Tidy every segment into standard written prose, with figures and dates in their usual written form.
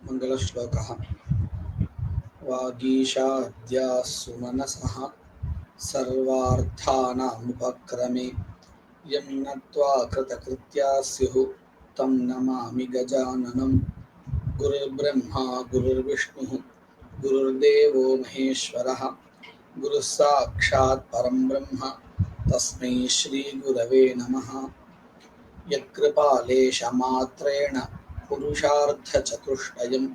मङ्गलश्लोकः वागीशाद्या सुमनसः सर्वार्थानामुपक्रमे यं नत्वा कृतकृत्या स्युः तं नमामि गजाननं गुरुर्ब्रह्मा गुरुर्विष्णुः गुरुर्देवो महेश्वरः गुरुः साक्षात् परं ब्रह्म तस्मै श्रीगुरवे नमः। यत्कृपालेशमात्रेण पुरुषार्थचतुष्टयं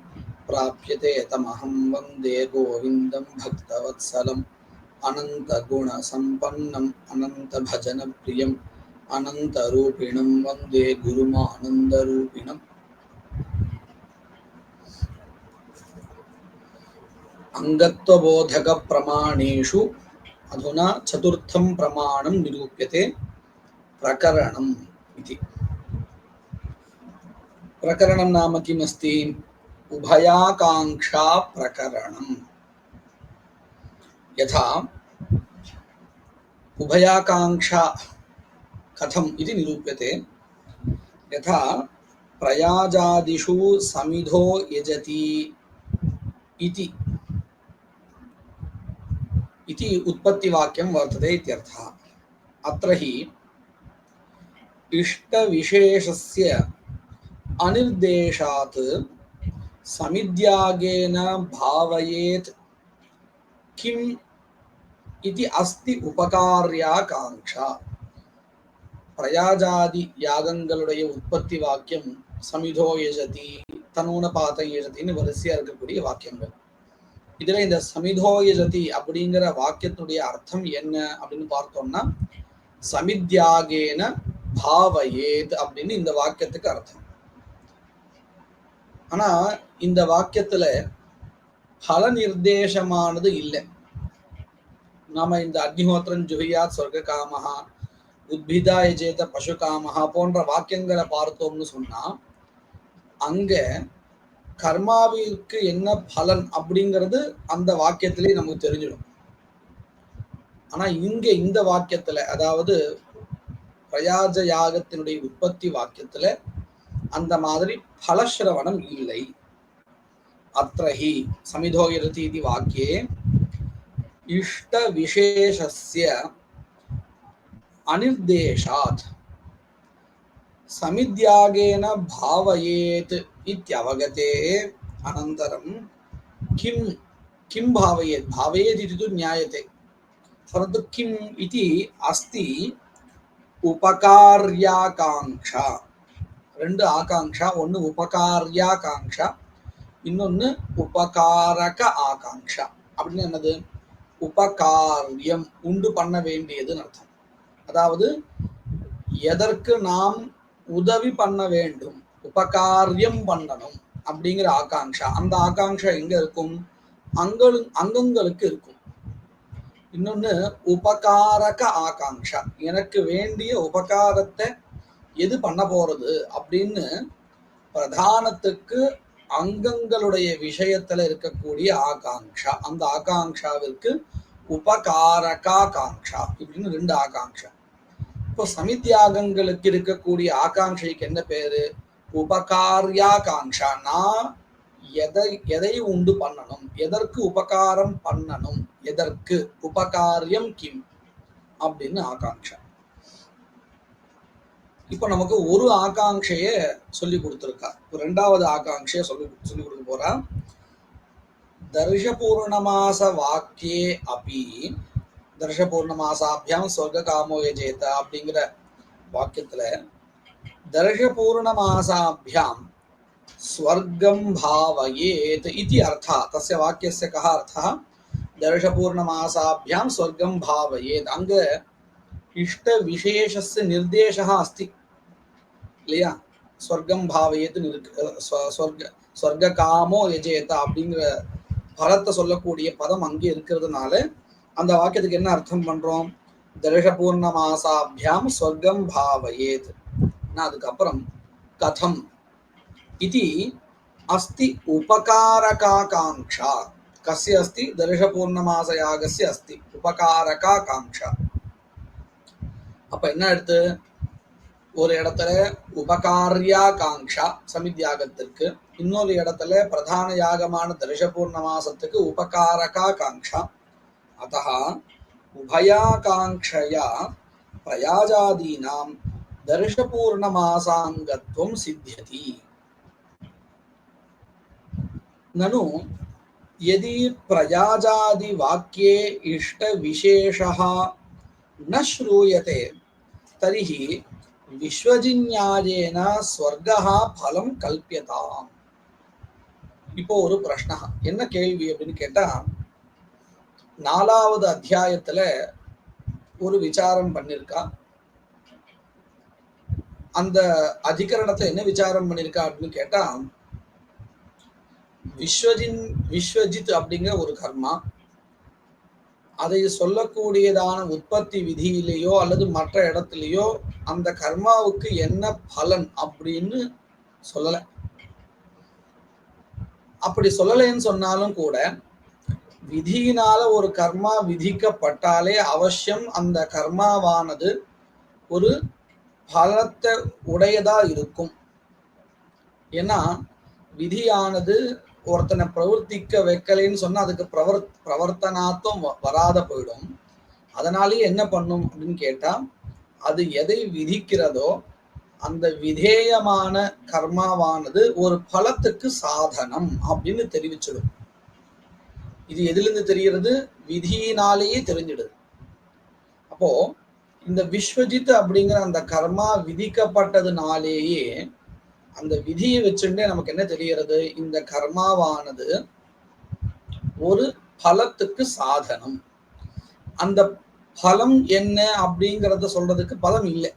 प्राप्यते तमहं वन्दे गोविन्दं भक्तवत्सलम् अनन्तगुणसम्पन्नम् अनन्तभजनप्रियम् अनन्तरूपिणं वन्दे गुरुमानन्दरूपिणम्। अङ्गत्वबोधकप्रमाणेषु अधुना चतुर्थं प्रमाणं निरूप्यते प्रकरणम् इति। प्रकरणं नाम किमस्ति? उभयाकांक्षा प्रकरणम्। यथा उभयाकांक्षा कथम् इति निरूप्यते। यथा प्रयाजादिषु समिधो यजति इति उत्पत्तिवाक्यं वर्तते इत्यर्थः। अत्र हि इष्टविशेषस्य अनिर्देशात् समिद्यागेन भावयेत् किम् इति अस्ति उपकार्याकांक्षा. प्रयाजादि यागங்களுடைய உற்பத்தி வாக்கியம் சமிதோ யஜதி தனூனபாத யஜதின்னு வரிசையா இருக்கக்கூடிய வாக்கியங்கள். இதுல இந்த சமிதோ யஜதி அப்படிங்கிற வாக்கியத்துடைய அர்த்தம் என்ன அப்படின்னு பார்த்தோம்னா சமித்யாகேன பாவயேத் அப்படின்னு இந்த வாக்கியத்துக்கு அர்த்தம். ஆனா இந்த வாக்கியத்துல பல நிர்தேசமானது இல்லை. நாம இந்த அக்னிஹோத்திரன் ஜுஹியாத் சொர்க்க காமஹா உத்பிதா யஜேத பசு காமஹா போன்ற வாக்கியங்களை பார்த்தோம்னு சொன்னா அங்க கர்மாவிற்கு என்ன பலன் அப்படிங்கிறது அந்த வாக்கியத்திலே நமக்கு தெரிஞ்சிடும். ஆனா இங்க இந்த வாக்கியத்துல, அதாவது பிரயாஜ யாகத்தினுடைய உற்பத்தி வாக்கியத்துல அந்த மாதிரி பலஸ்ரவணம் இல்லை. அத்ரஹி சமிதோ யஜதி இதி வாக்கியே இஷ்ட விசேஷஸ்ய अनिर्देशात् समिद्यागेन भावयेत् इत्यवगते अनन्तरं किं भावयेत् भावयेत् इति तु ज्ञायते, परन्तु किम् इति अस्ति उपकार्याकांक्षा. ரெண்டு ஆகாங்ஷா, ஒன்று உபகார்யாகாங்ஷா, இன்னொன்று உபகாரக ஆகாங்ஷா. அப்படின்னு என்னது? உபகாரியம் உண்டு பண்ண வேண்டியதுன்னு அர்த்தம். அதாவது எதற்கு நாம் உதவி பண்ண வேண்டும், உபகாரியம் பண்ணணும் அப்படிங்கிற ஆகாங்ஷா. அந்த ஆகாங்ஷா எங்க இருக்கும்? அங்கங்களுக்கு இருக்கும். இன்னொன்னு உபகாரக ஆகாங்ஷா, எனக்கு வேண்டிய உபகாரத்தை எது பண்ண போறது அப்படின்னு பிரதானத்துக்கு அங்கங்களுடைய விஷயத்துல இருக்கக்கூடிய ஆகாங்ஷா. அந்த ஆகாங்ஷாவிற்கு உபகாரகாகாங்ஷா இப்படின்னு ரெண்டு ஆகாங்ஷா. இப்போ சமித்யாகங்களுக்கு இருக்கக்கூடிய ஆகாங்ஷைக்கு என்ன பேரு? உபகார்யாகாங்ஷா. நான் எதை உண்டு பண்ணணும், எதற்கு உபகாரம் பண்ணணும், எதற்கு உபகாரியம் கிம் அப்படின்னு ஆகாங்ஷா. இப்போ நமக்கு ஒரு ஆகாங்ஷைய சொல்லி கொடுத்துருக்கா. ரெண்டாவது ஆகாங்ஷைய சொல்லி கொடுக்க போறா. दर्शपूर्णमास वाक्ये अपि दर्शपूर्णमासाभ्याम स्वर्ग कामो यजेत அப்படிங்கிற வாக்கியத்துல दर्शपूर्णमासाभ्याम स्वर्गं भावयेत इति अर्थः. तस्य वाक्यस्य कः अर्थः? दर्शपूर्णमासाभ्याम स्वर्गं भावयेत. अङ्ग इष्ट विशेषस्य निर्देशः अस्ति இல்லையா? स्वर्गं भावयेत स्वर्ग कामो यजेत அப்படிங்கிற பலத்தை சொல்லக்கூடிய பதம் அங்கே இருக்கிறதுனால அந்த வாக்கியத்துக்கு என்ன அர்த்தம் பண்றோம்? தர்ஷபூர்ணமாசாபியாம் ஸ்வர்க்கம் பாவயேத். அதுக்கப்புறம் கதம் இதி அஸ்தி உபகாரகாகாங்ஷா. கஸ்ய அஸ்தி? தர்ஷபூர்ணமாசயாகஸ்ய அஸ்தி உபகாரகாகாங்ஷா. அப்ப என்ன எடுத்து? ஒரு இடத்துல உபகாரியா காங்ஷா சமித்யாகத்திற்கு, இன்னொரு இடத்துல பிரதான யாகமான தரிசபூர்ணமாசத்துக்கு உபகாரகா காங்ஷா. அத்தः உபயாகாங்க்ஷயா பிரயாஜாதீனாம் தர்ஷபூர்ணமாசாங்கத்வம் சித்தியதி. ननु यदि प्रयाजादि वाक्ये इष्ट विशेषः न श्रूयते तर्हि विश्वजिन्यायेन स्वर्गः फलं कल्प्यताम्. இப்போ ஒரு பிரஷ்ன என்ன கேள்வி அப்படின்னு கேட்டா, 4வது அத்தியாயத்துல ஒரு விசாரம் பண்ணிருக்கா. அந்த அதிகரணத்தை என்ன விசாரம் பண்ணிருக்கா அப்படின்னு கேட்டா, விஸ்வஜித் அப்படிங்கிற ஒரு கர்மா, அதை சொல்லக்கூடியதான உற்பத்தி விதியிலேயோ அல்லது மற்ற இடத்துலையோ அந்த கர்மாவுக்கு என்ன பலன் அப்படின்னு சொல்லல. அப்படி சொல்லலைன்னு சொன்னாலும் கூட விதியினால ஒரு கர்மா விதிக்கப்பட்டாலே அவசியம் அந்த கர்மாவானது ஒரு பலத்தை உடையதா இருக்கும். ஏன்னா விதியானது ஒருத்தனை பிரவர்த்திக்க வைக்கலைன்னு சொன்னா அதுக்கு பிரவர்த்தனாத்வம் வராத போயிடும். அதனாலேயே என்ன பண்ணும் அப்படின்னு கேட்டா, அது எதை விதிக்கிறதோ அந்த விதேயமான கர்மாவானது ஒரு பலத்துக்கு சாதனம் அப்படின்னு தெரிவிச்சிடும். இது எதிலிருந்து தெரிகிறது? விதியினாலேயே தெரிஞ்சிடுது. அப்போ இந்த விஸ்வஜித் அப்படிங்கிற அந்த கர்மா விதிக்கப்பட்டதுனாலேயே அந்த விதியை வச்சுட்டே நமக்கு என்ன தெரிகிறது? இந்த கர்மாவானது ஒரு பலத்துக்கு சாதனம். அந்த பலம் என்ன அப்படிங்கிறத சொல்றதுக்கு பலம் இல்லை.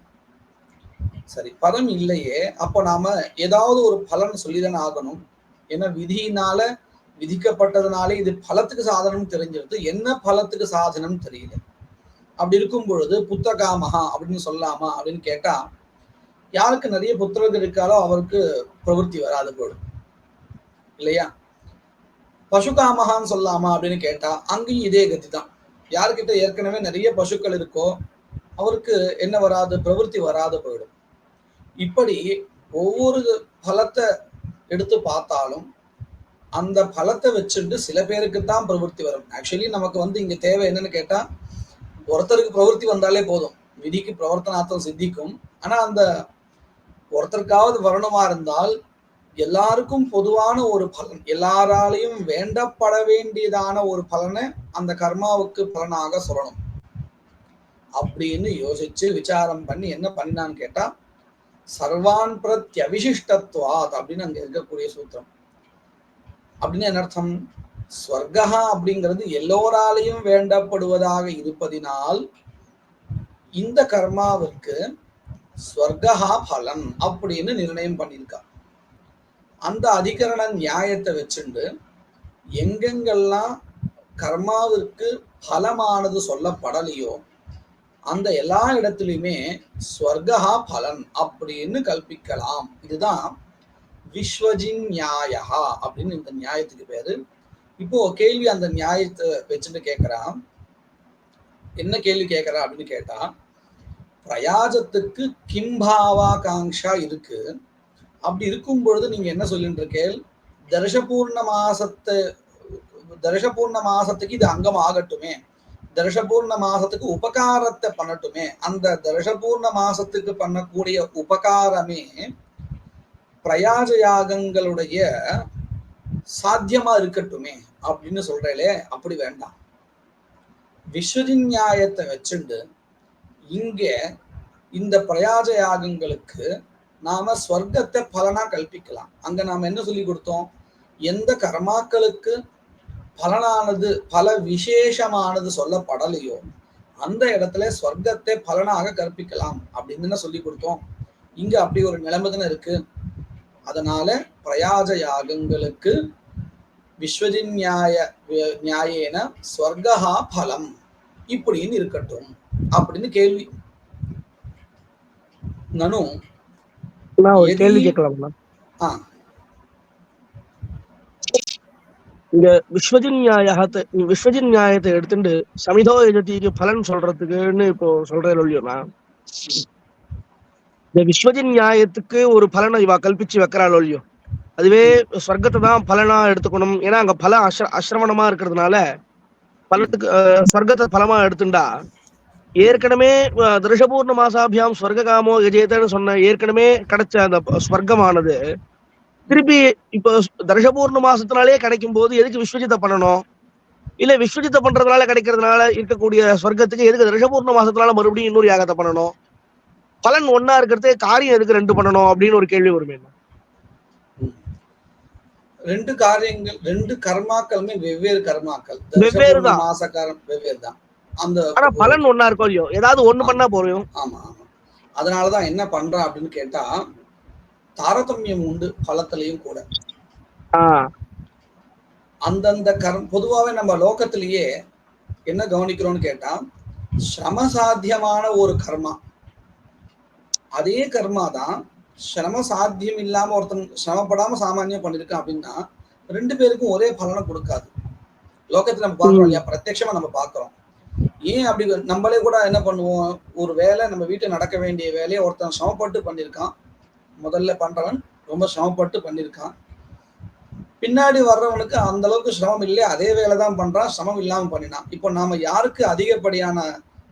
சரி, பலம் இல்லையே, அப்போ நாம ஏதாவது ஒரு பலன் சொல்லிதானே ஆகணும். ஏன்னா விதியினால விதிக்கப்பட்டதுனாலே இது பலத்துக்கு சாதனம் தெரிஞ்சிருது. என்ன பலத்துக்கு சாதனம் தெரியல. அப்படி இருக்கும் பொழுது புத்தகாமகா அப்படின்னு சொல்லாமா அப்படின்னு கேட்டா, யாருக்கு நிறைய புத்திரர்கள் இருக்காரோ அவருக்கு பிரவருத்தி வராது போயிடும் இல்லையா? பசுகாமகான்னு சொல்லாமா அப்படின்னு கேட்டா அங்கேயும் இதே கதி தான். யாருக்கிட்ட ஏற்கனவே நிறைய பசுக்கள் இருக்கோ அவருக்கு என்ன வராது? பிரவருத்தி வராது போயிடும். இப்படி ஒவ்வொரு பலத்தை எடுத்து பார்த்தாலும் அந்த பலத்தை வச்சுட்டு சில பேருக்கு தான் பிரவருத்தி வரும். ஆக்சுவலி நமக்கு இங்க தேவை என்னன்னு கேட்டா, ஒருத்தருக்கு பிரவருத்தி வந்தாலே போதும், விதிக்கு பிரவர்த்தனார்த்தம் சித்திக்கும். ஆனா அந்த ஒருத்தருக்காவது வரணுமா இருந்தால் எல்லாருக்கும் பொதுவான ஒரு பலன், எல்லாராலையும் வேண்டப்பட வேண்டியதான ஒரு பலனை அந்த கர்மாவுக்கு பலனாக சொல்லணும் அப்படின்னு யோசிச்சு விசாரம் பண்ணி என்ன பண்ணினான்னு கேட்டா, சர்வான் பிரத்யவிசிஷ்டத்வாத் அப்படின்னு அங்க இருக்கக்கூடிய சூத்திரம். அப்படின்னு என்ன அர்த்தம்? ஸ்வர்கா அப்படிங்கிறது எல்லோராலையும் வேண்டப்படுவதாக இருப்பதினால் இந்த கர்மாவிற்கு ஸ்வர்கா பலன் அப்படின்னு நிர்ணயம் பண்ணியிருக்கா. அந்த அதிகரண நியாயத்தை வச்சுண்டு எங்கெங்கெல்லாம் கர்மாவிற்கு பலமானது சொல்லப்படலையோ அந்த எல்லா இடத்துலையுமே ஸ்வர்கா பலன் அப்படின்னு கல்பிக்கலாம். இதுதான் விஸ்வஜின் நியாயா அப்படின்னு இந்த நியாயத்துக்கு பேரு. இப்போ கேள்வி அந்த நியாயத்தை வச்சுட்டு கேட்கிறான். என்ன கேள்வி கேட்கிறா அப்படின்னு கேட்டா, பிரயாஜத்துக்கு கிம்பாவா காங்ஷா இருக்கு. அப்படி இருக்கும் பொழுது நீங்க என்ன சொல்லிட்டு இருக்கேள்? தர்ஷபூர்ண மாசத்துக்கு இது அங்கம் ஆகட்டுமே, தர்ஷபூர்ண மாசத்துக்கு உபகாரத்தை பண்ணட்டுமே, அந்த தர்ஷபூர்ண மாசத்துக்கு பண்ணக்கூடிய உபகாரமே பிரயாஜ யாகங்களுடைய சாத்தியமா இருக்கட்டுமே அப்படின்னு சொல்றேலே. அப்படி வேண்டாம். விஸ்வஜின் நியாயத்தை வச்சுண்டு இங்க இந்த பிரயாஜ யாகங்களுக்கு நாம ஸ்வர்க்கத்தை பலனா கல்பிக்கலாம். அங்க நாம என்ன சொல்லி கொடுத்தோம்? எந்த கர்மாக்களுக்கு பலனானது பல விசேஷமானது சொல்லப்படலையோ அந்த இடத்துல ஸ்வர்க்கத்தை பலனாக கற்பிக்கலாம் அப்படின்னு சொல்லி கொடுத்தோம். இங்க அப்படி ஒரு நிலைமை தானே இருக்கு. அதனால பிரயாஜ யாகங்களுக்கு விஸ்வஜின் நியாயேன ஸ்வர்கா பலம் இப்படின்னு இருக்கட்டும் அப்படின்னு கேள்வி. நனு கேள்வி கேட்கலாமா? இங்க விஸ்வஜின் நியாயத்தை எடுத்துட்டு சமிதோ யஜதிக்கு பலன் சொல்றதுக்குன்னு இப்போ சொல்றேன் இல்லையோண்ணா. இந்த விஸ்வஜின் நியாயத்துக்கு ஒரு பலனை இவா கல்பிச்சு வைக்கிறாளோ இல்லையோ, அதுவே ஸ்வர்க்கத்தை தான் பலனா எடுத்துக்கணும். ஏன்னா அங்க பல அசிரவணமா இருக்கிறதுனால பலத்துக்கு ஸ்வர்க்கத்தை பலமா எடுத்துண்டா ஏற்கனவே திருஷபூர்ண மாசாபியாம் ஸ்வர்காமோ கஜேதன்னு சொன்ன ஏற்கனவே கிடைச்ச அந்த ஸ்வர்க்கமானது திருப்பி இப்போ தர்ஷபூர்ண மாசத்தினாலே கிடைக்கும் போது எதுக்கு விஸ்வஜித்தை பண்ணணும்? இல்ல விஸ்வஜித்தை பண்றதுனால கிடைக்கிறதுனால இருக்கக்கூடிய ஸ்வர்க்கத்துக்கு எதுக்கு ரிஷபூர்ண மாசத்தினால மறுபடியும் இன்னொரு யாகத்தை பண்ணணும்? பலன் ஒன்னா இருக்கிறது, காரியம் எதுக்கு ரெண்டு பண்ணணும் அப்படின்னு ஒரு கேள்வி வருமே. ரெண்டு காரியங்கள், ரெண்டு கர்மாக்களுமே வெவ்வேறு கர்மாக்கள், வெவ்வேறுதான், மாசக்காரம் வெவ்வேறு தான். அந்த ஆனா பலன் ஒன்னா இருக்கும் இல்லையோ, ஏதாவது ஒண்ணு பண்ணா போறோம். ஆமா ஆமா. அதனாலதான் என்ன பண்றான் அப்படின்னு கேட்டா தாரதமியம் உண்டு பலத்திலையும் கூட. அந்தந்த பொதுவாகவே நம்ம லோகத்திலேயே என்ன கவனிக்கிறோம்னு கேட்டா சிரமசாத்தியமான ஒரு கர்மா, அதே கர்மா தான் சிரம சாத்தியம் இல்லாம ஒருத்தன் சிரமப்படாம சாமானியம் பண்ணிருக்கான் அப்படின்னா ரெண்டு பேருக்கும் ஒரே பலனை கொடுக்காது. லோகத்துல நம்ம பாக்குறோம் இல்லையா, பிரத்யட்சமா நம்ம பாக்குறோம். ஏன் அப்படி? நம்மளே கூட என்ன பண்ணுவோம், ஒரு வேலை நம்ம வீட்டுல நடக்க வேண்டிய வேலையை ஒருத்தன் சிரமப்பட்டு பண்ணிருக்கான், முதல்ல பண்றவன் ரொம்ப சிரமப்பட்டு பண்ணிருக்கான், பின்னாடி வர்றவனுக்கு அந்த அளவுக்கு சிரமம் இல்லையா, அதே வேலை தான் பண்றான், சிரமம் இல்லாம பண்ணினான். இப்போ நாம யாருக்கு அதிகப்படியான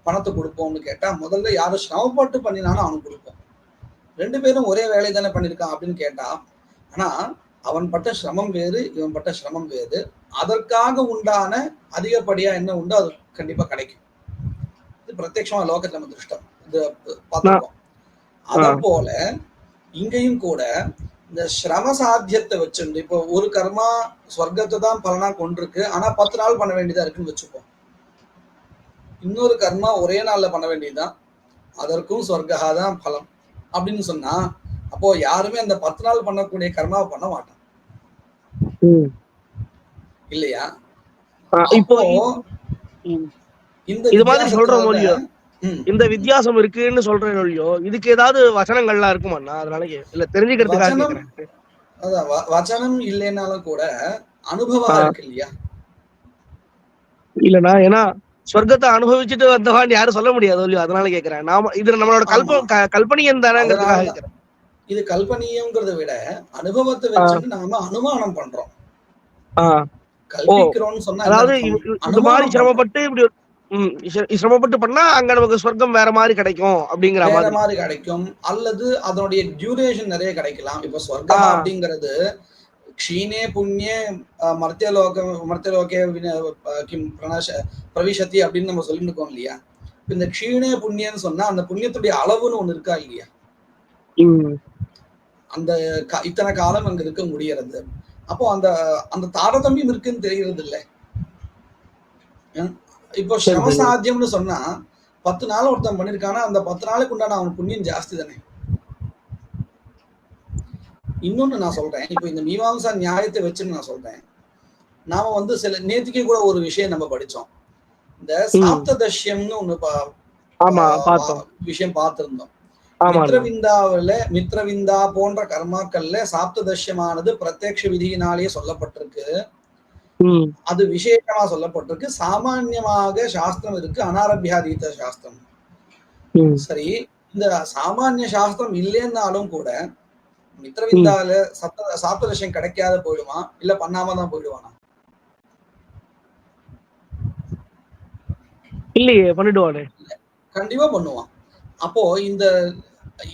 பணத்தை கொடுப்போம்னு கேட்டா முதல்ல யாரும் சிரமப்பட்டு பண்ணினாலும் அவனுக்கு கொடுப்போம். ரெண்டு பேரும் ஒரே வேலை தானே பண்ணிருக்கான் அப்படின்னு கேட்டா, ஆனா அவன் பட்ட சிரமம் வேறு, இவன் பட்ட சிரமம் வேறு. அதற்காக உண்டான அதிகப்படியா என்ன உண்டோ அது கண்டிப்பா கிடைக்கும். இது பிரத்யட்சமா லோகத்துல நம்ம திருஷ்டம் இது பார்த்துருக்கோம். அத போல இங்கேயும் கூட இந்த சிரம சாத்தியத்தை வச்சுட்டு இப்போ ஒரு கர்மா ஸ்வர்க்கத்தை தான் பலனா கொண்டிருக்கு, ஆனா 10 நாள் பண்ண வேண்டியதா இருக்குன்னு வச்சுப்போம். இன்னொரு கர்மா ஒரே நாள்ல பண்ண வேண்டியதுதான், அதற்கும் ஸ்வர்கா தான் பலம் அப்படின்னு சொன்னா அப்போ யாருமே அந்த 10 நாள் பண்ணக்கூடிய கர்மாவை பண்ண மாட்டான் இல்லையா? இப்போ இந்த மாதிரி சொல்றோம் இல்லையோ, இந்த வித்தியாசம் இருக்குன்னு சொல்றேன் இல்லையோ, இதுக்கு ஏதாவது வசனங்கள்லாம் இருக்குமாண்ணா? அதனால இல்ல தெரிஞ்சுக்கிறதுக்காக கேக்குறேன். அதான் வசனம் இல்லைன்னாலும் கூட அனுபவம் இருக்கு இல்லையா? இல்லண்ணா, ஏன்னா ஸ்வர்க்கத்தை அனுபவிச்சுட்டு வந்தவான்னு யாரும் சொல்ல முடியாது இல்லையோ, அதனால கேக்குறேன். நாம இது நம்மளோட கல்பனியம் தானேங்கிறதுக்காக கேக்குறேன். இது கல்பனியம்ங்கிறத விட அனுபவத்தை வச்சு நாம அனுமானம் பண்றோம், கல்பிக்கிறோம்னு சொன்னா. அதாவது இந்த மாதிரி சிரமப்பட்டு இப்படி சிரமப்பட்டு பண்ணா அங்க நமக்கு ஸ்வர்க்கம் வேற மாதிரி கிடைக்கும் அப்படிங்கிற மாதிரி கிடைக்கும், அல்லது அதனுடைய டியூரேஷன் நிறைய கிடைக்கலாம். இப்ப ஸ்வர்க்கம் அப்படிங்கிறது க்ஷீணே புண்ணியே மர்த்தியலோகே கிம் பிரவிஷதி அப்படின்னு நம்ம சொல்லிட்டு இருக்கோம் இல்லையா? இந்த க்ஷீணே புண்ணியன்னு சொன்னா அந்த புண்ணியத்துடைய அளவுன்னு ஒண்ணு இருக்கா இல்லையா? அந்த இத்தனை காலம் அங்க இருக்க முடியறது. அப்போ அந்த அந்த தாரதமியம் இருக்குன்னு தெரிகிறது இல்லை. இப்போ சிரமசாத்தியம்னு சொன்னா 10 நாள் ஒருத்தன் பண்ணிருக்கானா அந்த 10 நாளுக்கு உண்டான அவன் புண்ணியம் ஜாஸ்தி தானே. இன்னொன்னு நான் சொல்றேன், இப்போ இந்த மீமாம்சா நியாயத்தை வச்சுன்னு நான் சொல்றேன். நாம சில நேத்திக்கு கூட ஒரு விஷயம் நம்ம படிச்சோம், இந்த சாப்ததஷ்யம்னு ஒண்ணு விஷயம் பார்த்திருந்தோம். மித்ரவிந்தா போன்ற கர்மாக்கள்ல சாப்ததஷ்யமானது பிரத்யக்ஷ விதியினாலேயே சொல்லப்பட்டிருக்கு, அது விசேஷமா சொல்லப்பட்டிருக்கு. சாமான்யமாக சாஸ்திரம் இருக்கு, அனாரபியாதீத சாஸ்திரம். சரி, இந்த சாமானிய சாஸ்திரம் இல்லைன்னாலும் கூட மித்ரவிந்தால சாப்ததஷ்யம் கிடைக்காத போயிடுமா, இல்ல பண்ணாம தான் போயிடுவானா? இல்லையே, பண்ணிடுவானே, கண்டிப்பா பண்ணுவான். அப்போ இந்த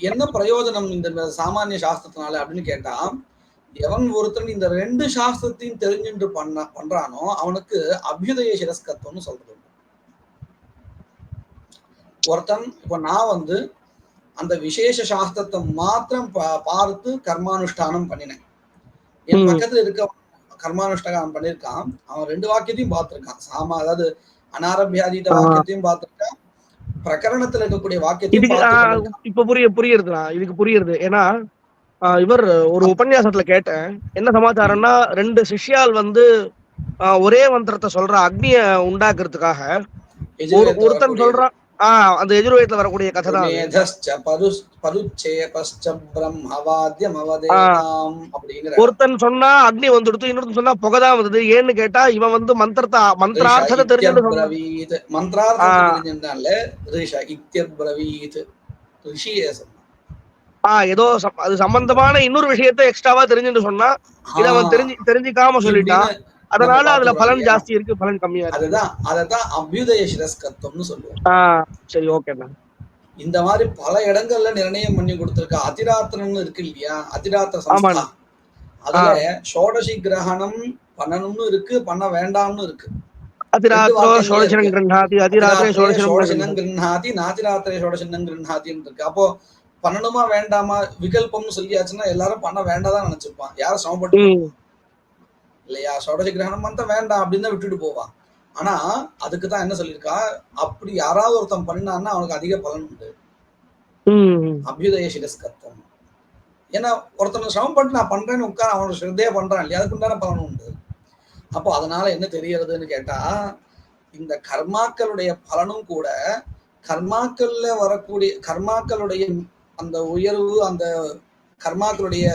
என்ன பிரயோஜனம் இந்த சாமானிய சாஸ்திரத்தினால அப்படின்னு கேட்டா, எவன் ஒருத்தன் இந்த 2 சாஸ்திரத்தையும் தெரிஞ்சுட்டு பண்றானோ அவனுக்கு அபியுதய சிரஸ்கத்துவம்னு சொல்றது. ஒருத்தன் இப்போ நான் அந்த விசேஷ சாஸ்திரத்தை மாத்திரம் பார்த்து கர்மானுஷ்டானம் பண்ணினேன், என் பக்கத்துல இருக்க கர்மானுஷ்டானம் பண்ணிருக்கான், அவன் 2 வாக்கியத்தையும் பார்த்திருக்கான். அதாவது அனாரபியாதீத வாக்கியத்தையும் பார்த்திருக்கான், பிரகரணத்துல இருக்கக்கூடிய வாக்கியத்தையும். இப்ப புரியுதுண்ணா, இதுக்கு புரியுது. ஏன்னா இவர் ஒரு உபன்யாசத்துல கேட்டேன், என்ன சமாச்சாரம்னா 2 சிஷ்யால் ஒரே மந்திரத்தை சொல்ற அக்னிய உண்டாக்குறதுக்காக ஒருத்தன் சொல்றான். அந்த எஜுர்வேதத்துல வரக்கூடிய கதை தான். ஒருத்தன் சொன்னா அக்னி வந்துடுத்து, இன்னொருத்தன் சொன்னா புகைதான் வந்தது. ஏன்னு கேட்டா இவன் மந்திரார்த்தத்தை தெரிஞ்சுட்டு மந்திரார்த்தம் ஏதோ அது சம்பந்தமான இன்னொரு விஷயத்த எக்ஸ்ட்ராவா தெரிஞ்சுட்டு சொன்னா இத அவன் தெரிஞ்சுக்காம சொல்லிட்டான், இப்படின்னு நம்ம அதனால அதுல பார்த்துடுறோம் பலன் இல்லையா? ஜாஸ்தி இருக்கு, பலன் கம்மியா இருக்கு. அததான் அபியுதய சிரஸ்கத்துவம்னு சொல்லுவோம். சரி, ஓகேண்ணா. இந்த மாதிரி பல இடங்கள்ல நிர்ணயம் பண்ணி கொடுத்திருக்க. அதிராத்திரம்னு இருக்கு இல்லையா, அதிராத்திர சம்ஸ்தா, ஆமாண்ணா. அதுல ஷோடசி கிரகணம் பண்ணணும்னு இருக்கு, பண்ண வேண்டாம்னு இருக்கு. ரெண்டு அதிராத்திரோ வாக்கியங்களே இருக்கு. ஷோடசனம் கிருண்ணாதி, அதிராத்திரே அதிராத்திரே ஷோடசனம் ஷோடசனம் கிருண்ணாதி, நாதிராத்திரே ஷோடசனம் கிருண்ணாதின்னு இருக்கு. அப்போ பண்ணணுமா வேண்டாமா விகல்பம்னு சொல்லியாச்சுன்னா எல்லாரும் பண்ண வேண்டாதான் நினைச்சுப்பான். யாரும் சிரமப்பட்டு பண்ணுவான் இல்லையா? ஷோடசி கிரகணம் பண்ண வேண்டாம் அப்படின்னு தான் விட்டுட்டு போவான். ஆனா அதுக்குதான் என்ன சொல்லியிருக்கா, அப்படி யாராவது ஒருத்தன் பண்ணான்னா அவனுக்கு அதிக பலன் உண்டு. அபியுதய சிரஸ்கத்துவம். ஏன்னா ஒருத்தனை சிரமப்பட்டு நான் பண்றேன்னு உட்கார அவனோட ஸ்ரத்தையா பண்றான் இல்லையா, அதுக்கு உண்டான பலன் உண்டு. அப்போ அதனால என்ன தெரியறதுன்னு கேட்டா, இந்த கர்மாக்களுடைய பலனும் கூட கர்மாக்கள்ல வரக்கூடிய கர்மாக்களுடைய அந்த உயர்வு, அந்த கர்மாக்களுடைய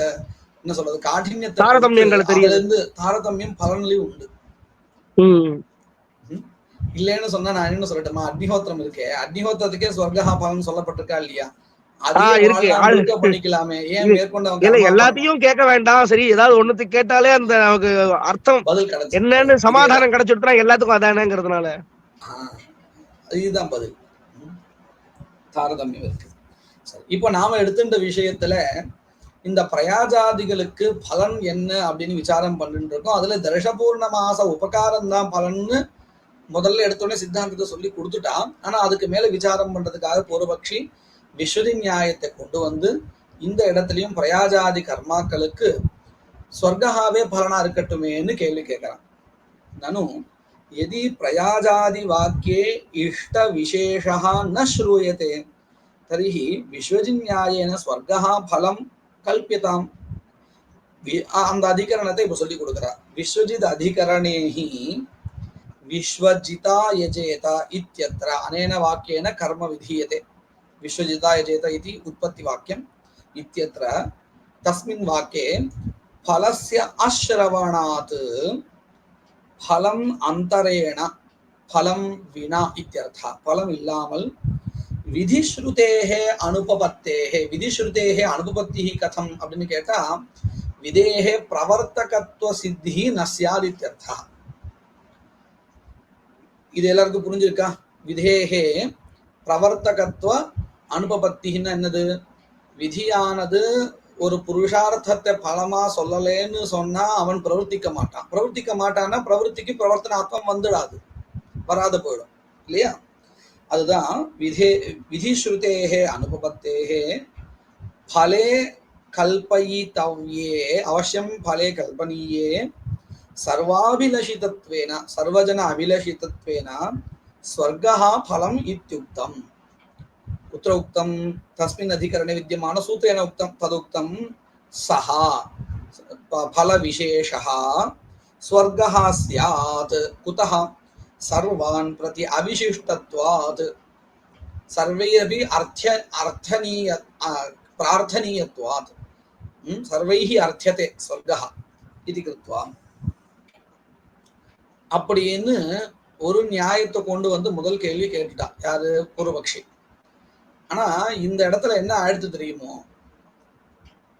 என்ன சொல்றது காഠின்யத்தை அதுல இருந்து தாரதமியம் பலன்லயும் உண்டு. இல்லைன்னு சொன்னா நான் என்ன சொல்லட்டுமா, அக்னிஹோத்திரம் இருக்கே, அக்னிஹோத்திரத்துக்கே ஸ்வர்கா பலன் சொல்லப்பட்டிருக்கா இல்லையா? பண்ணிக்கலாமே, ஏன் மேற்கொண்டு எல்லாத்தையும் கேட்க வேண்டாம். சரி, ஏதாவது ஒண்ணுத்துக்கு கேட்டாலே அந்த நமக்கு அர்த்தம் பதில் கிடைச்சு என்னன்னு சமாதானம் கிடைச்சுட்டா எல்லாத்துக்கும் அதானேங்கிறதுனால இதுதான் பதில். தாரதமியம் இருக்கு. இப்ப நாம எடுத்துட்ட விஷயத்துல இந்த பிரயாஜாதிகளுக்கு பலன் என்ன அப்படின்னு விசாரம் பண்ணிட்டு இருக்கோம். அதுல தர்ஷபூர்ண மாச உபகாரம் தான் பலன்னு முதல்ல எடுத்தோடனே சித்தாந்தத்தை சொல்லி கொடுத்துட்டான். ஆனா அதுக்கு மேல விசாரம் பண்றதுக்காக பூர்வபக்ஷி விஸ்வதி நியாயத்தை கொண்டு வந்து இந்த இடத்துலயும் பிரயாஜாதி கர்மாக்களுக்கு ஸ்வர்காவே பலனா இருக்கட்டுமேன்னு கேள்வி கேட்கிறான். நனு यदि प्रयाजादि वाक्ये इष्ट विशेषः न श्रूयते तर्हि विश्वजिन्यायेन स्वर्गः फलं कल्प्यताम्. அந்த அதிகரணத்தை இப்ப சொல்லி கொடுக்கிறார். விஸ்வஜித் அதிகரணே ஹி விஸ்வஜிதா யஜேத இத்யத்ர அனேன வாक्येन कर्म विधीयते. विश्वजिता यजेत इति उत्पत्ति वाक्यम् इत्यत्र तस्मिन् वाक्ये फलस्य अश्रवणात् फलम अंतरेण फलम विना इत्यर्थ. फलम इल्लामल विधिश्रुतेः अनुपपत्तेः. विधिश्रुतेः अनुपपत्तिः कथम அப்படினு கேட்டா विधेः प्रवर्तकत्व सिद्धिः न स्यात् इत्यर्थः. இது எல்லாருக்கும் புரிஞ்சிருக்கா? विधेः प्रवर्तकत्व अनुपपत्तिன்னா என்னது? விதியானது ஒரு புருஷார்த்தத்தை பலமா சொல்லலேன்னு சொன்னா அவன் பிரவர்த்திக்க மாட்டான். பிரவர்த்திக்க மாட்டான்னா பிரவருத்திக்கு பிரவர்த்தனாத்மம் வந்துடாது, வராது போயிடும் இல்லையா? அதுதான் விதிஸ்ருதேஹே அனுபபத்தேஹே फले कल्पयितव्ये अवश्यं फले कल्पनीये सर्वाभिलषितत्वेन सर्वजन अभिलषितत्वेन स्वर्गः फलम् इत्युक्तम्. कुत्र उक्तं? तस्मिन् अधिकरणे विद्यमान सूत्रेण उक्तं तदुक्तं सः फल विशेषः स्वर्गः स्यात्. कुतः? सर्वान् प्रति अविशिष्टत्वात्. सर्वैरपि अर्थनीय प्रार्थनीयत्वात्. सर्वैः अर्थ्यते स्वर्गः इति कृत्वा அப்படின்னு ஒரு நியாயத்தை கொண்டு வந்து முதல் கேள்வி கேட்டுட்டா யாரு? பூர்வபக்ஷி. ஆனா இந்த இடத்துல என்ன ஆயிடுத்து தெரியுமோ,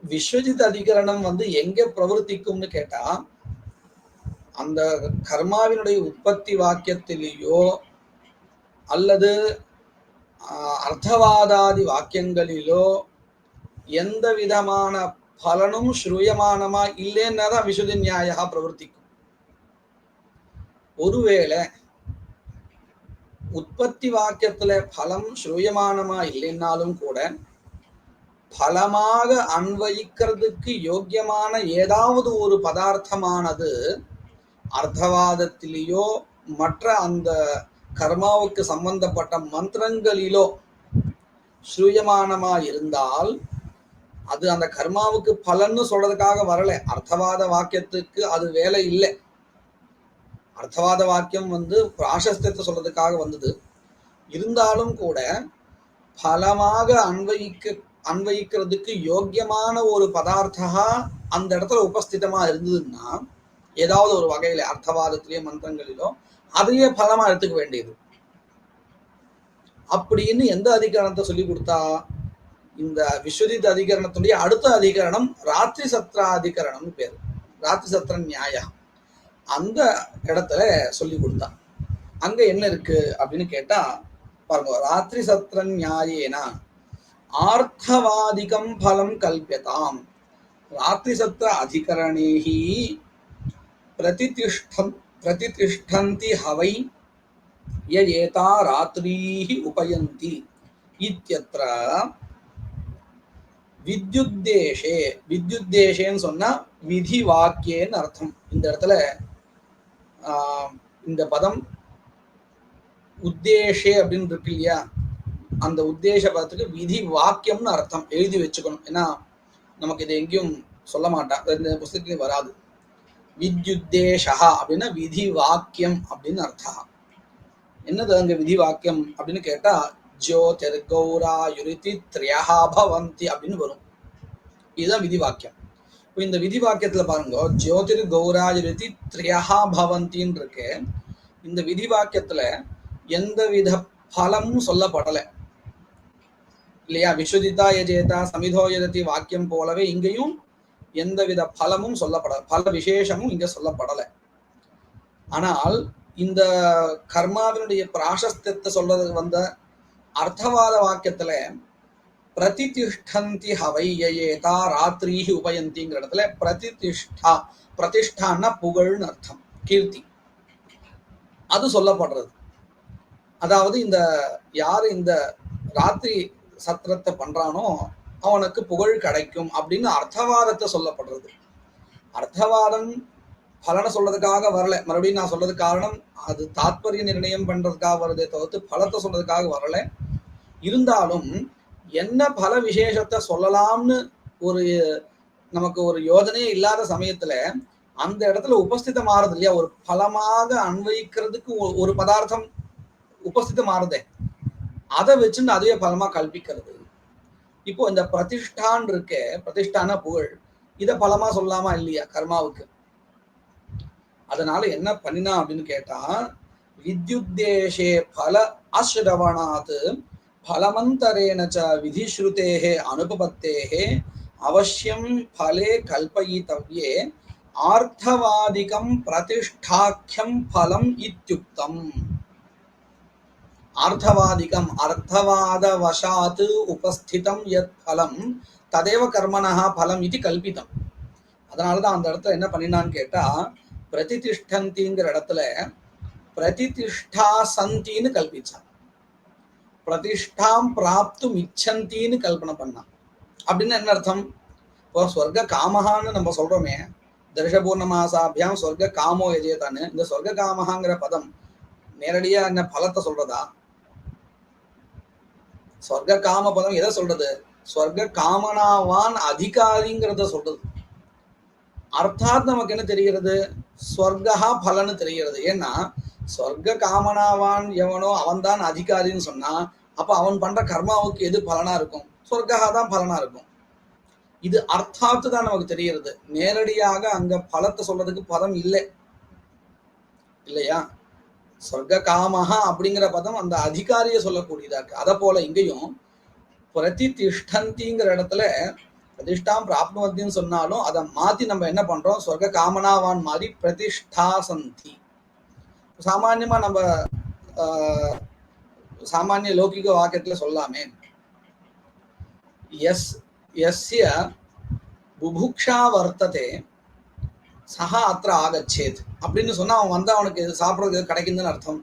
விஸ்வஜித் அதிகரணம் வந்து எங்க பிரவர்த்திக்கும்னு கேட்டா அந்த கர்மாவினுடைய உற்பத்தி வாக்கியத்திலேயோ அல்லது அர்த்தவாதாதி வாக்கியங்களிலோ எந்த விதமான பலனும் ஸ்ரூயமானமா இல்லைன்னா தான் விசுதி நியாயா பிரவர்த்திக்கும். ஒருவேளை உற்பத்தி வாக்கியத்துல பலம் ஸ்ரூயமானமா இல்லைன்னாலும் கூட பலமாக அன்வயிக்கிறதுக்கு யோக்கியமான ஏதாவது ஒரு பதார்த்தமானது அர்த்தவாதத்திலேயோ மற்ற அந்த கர்மாவுக்கு சம்பந்தப்பட்ட மந்திரங்களிலோ ஸ்ரூயமானமா இருந்தால் அது அந்த கர்மாவுக்கு பலன்னு சொல்றதுக்காக வரல. அர்த்தவாத வாக்கியத்துக்கு அது வேலை இல்லை. அர்த்தவாத வாக்கியம் வந்து பிராசஸ்தியத்தை சொல்றதுக்காக வந்தது. இருந்தாலும் கூட பலமாக அன்வயிக்கிறதுக்கு யோக்கியமான ஒரு பதார்த்தா அந்த இடத்துல உபஸ்திதமா இருந்ததுன்னா ஏதாவது ஒரு வகையில அர்த்தவாதத்திலேயோ மந்திரங்களிலோ அதையே பலமா எடுத்துக்க வேண்டியது. அப்படின்னு எந்த அதிகாரத்தை சொல்லி கொடுத்தா? இந்த விஸ்வஜித் அதிகரணத்துடைய அடுத்த அதிகரணம் ராத்திரி சத்திராதிகரணம்னு பேரு. ராத்திரி சத்திர நியாய அந்த இடத்துல சொல்லி கொடுத்தான். அங்க என்ன இருக்கு அப்படின்னு கேட்டா பாருங்க, ராத்திரி சத்திர நியாயேனா ஆர்த்தவாதிகம் பலம் கல்பியதாம் ராத்திரி சத்திர அதிகரணேஹி प्रतितिष्ठन्ति हवै य एता रात्रीः उपयन्ति इत्यत्र विद्युद्देशे विद्युद्देशेன்னு சொன்னா விதி வாக்கியன்னு அர்த்தம். இந்த இடத்துல இந்த பதம் உத்தேஷே அப்படின்னு இருக்கு இல்லையா, அந்த உத்தேச பதத்துக்கு விதி வாக்கியம்னு அர்த்தம் எழுதி வச்சுக்கணும். ஏன்னா நமக்கு இது எங்கேயும் சொல்ல மாட்டான், இந்த புஸ்தகத்துலையும் வராது. வித்யுத்தேஷா அப்படின்னா விதி வாக்கியம் அப்படின்னு அர்த்தம். என்னது அங்க விதி வாக்கியம் அப்படின்னு கேட்டா ஜோதிர் கௌராயுரிதி த்ரியஹா பவந்தி அப்படின்னு வரும். இதுதான் விதி வாக்கியம். இப்போ இந்த விதி வாக்கியத்துல பாருங்க, ஜோதிர் கௌராயுரிதி த்ரியஹா பவந்தின்னு இருக்கு. இந்த விதி வாக்கியத்துல எந்த வித பலமும் சொல்லப்படலை இல்லையா. விஸ்வஜிதா யஜேதா சமிதோ யஜதி வாக்கியம் போலவே இங்கேயும் எந்தவித பலமும் சொல்லப்படல, பல விசேஷமும் இங்க சொல்லப்படலை. ஆனால் இந்த கர்மாவினுடைய பிராசஸ்தத்தை சொல்றது வந்த அர்த்தவாத வாக்கியத்துல பிரதிதிஷ்டந்தி ஹவை யயேதா ராத்திரீஹி உபயந்திங்கிற இடத்துல பிரதிதிஷ்டா, பிரதிஷ்டான்னா புகழ்னு அர்த்தம், கீர்த்தி, அது சொல்லப்படுறது. அதாவது இந்த யாரு இந்த ராத்திரி சத்திரத்தை பண்றானோ அவனுக்கு புகழ் கிடைக்கும் அப்படின்னு அர்த்தவாதத்தை சொல்லப்படுறது. அர்த்தவாதம் பலனை சொல்றதுக்காக வரல. மறுபடியும் நான் சொல்றது காரணம் அது தாத்பரிய நிர்ணயம் பண்றதுக்காக வருதே தவிர்த்து பலத்தை சொல்றதுக்காக வரல. இருந்தாலும் என்ன பல விசேஷத்தை சொல்லலாம்னு ஒரு நமக்கு ஒரு யோஜனையே இல்லாத சமயத்துல அந்த இடத்துல உபஸ்திதம் ஆறுது இல்லையா, ஒரு பலமாக அன்வைக்கிறதுக்கு ஒரு பதார்த்தம் உபஸ்திதம் ஆறுதே, அதை வச்சுன்னு அதுவே பலமா கல்பிக்கிறது. இப்போ இந்த பிரதிஷ்டான் இருக்கு, பிரதிஷ்டான புகழ், இதை பலமா சொல்லாமா இல்லையா கர்மாவுக்கு. அதனால என்ன பண்ணினா அப்படின்னு கேட்டா வித்யுத்தேஷே பல அஸ்ரவணாத் பலமந்தரேணச்ச விதிஸ்ருதேஹே அனுபபத்தேஹே அவசியம் பலே கல்பயித்தவ்யே ஆர்த்தவாதிகம் பிரதிஷ்டாக்கியம் பலம் இத்யுக்தம். ஆர்த்தவாதிகம் அர்த்தவாதவசாத் உபஸ்திதம் யத் பலம் ததேவ கர்மணः பலம் இது கல்பிதம். அதனாலதான் அந்த இடத்துல என்ன பண்ணினான்னு கேட்டா பிரதிதிஷ்டந்திங்கிற இடத்துல பிரதிதிஷ்டா சந்தின்னு கல்பிச்சான், பிரதிஷ்டாம் பிராப்தும் இச்சந்தின்னு கல்பனை பண்ணான். அப்படின்னு என்ன அர்த்தம்? இப்போ ஸ்வர்க காமஹான்னு நம்ம சொல்றோமே, தர்ஷபூர்ணமாசாபியாம் ஸ்வர்க காமோ எஜேதான்னு, இந்த ஸ்வர்க காமஹாங்கிற பதம் நேரடியா என்ன பலத்தை சொல்றதா? ஸ்வர்க காம பதம் எதை சொல்றது? ஸ்வர்க காமனாவான் அதிகாரிங்கிறத சொல்றது. அர்த்தாத் நமக்கு என்ன தெரிகிறது? ஸ்வர்கா பலன்னு தெரிகிறது. ஏன்னா ஸ்வர்க காமனாவான் எவனோ அவன் தான் அதிகாரின்னு சொன்னா அப்ப அவன் பண்ற கர்மாவுக்கு எது பலனா இருக்கும்? ஸ்வர்கா தான் பலனா இருக்கும். இது அர்த்தாத்து தான் நமக்கு தெரிகிறது. நேரடியாக அங்க பலத்தை சொல்றதுக்கு பதம் இல்லை இல்லையா. ஸ்வர்க காமஹா அப்படிங்கிற பதம் அந்த அதிகாரியை சொல்லக்கூடியதா இருக்கு. அதை போல இங்கேயும் பிரதிதிஷ்டந்திங்கிற இடத்துல பிரதிஷ்டாம் பிராப்னுவத்தின்னு சொன்னாலும் அதை மாத்தி நம்ம என்ன பண்றோம், ஸ்வர்க காமனாவான் மாதிரி பிரதிஷ்டா சந்தி. சாமான்யமா நம்ம சாமானிய லௌகிக வாக்கியத்துல சொல்லாமே, யஸ்ய புபுக்ஷா வர்த்ததே சஹா அத்திர ஆகச்சேத் அப்படின்னு சொன்னா அவன் வந்து அவனுக்கு சாப்பிட்றதுக்கு கிடைக்குதுன்னு அர்த்தம்.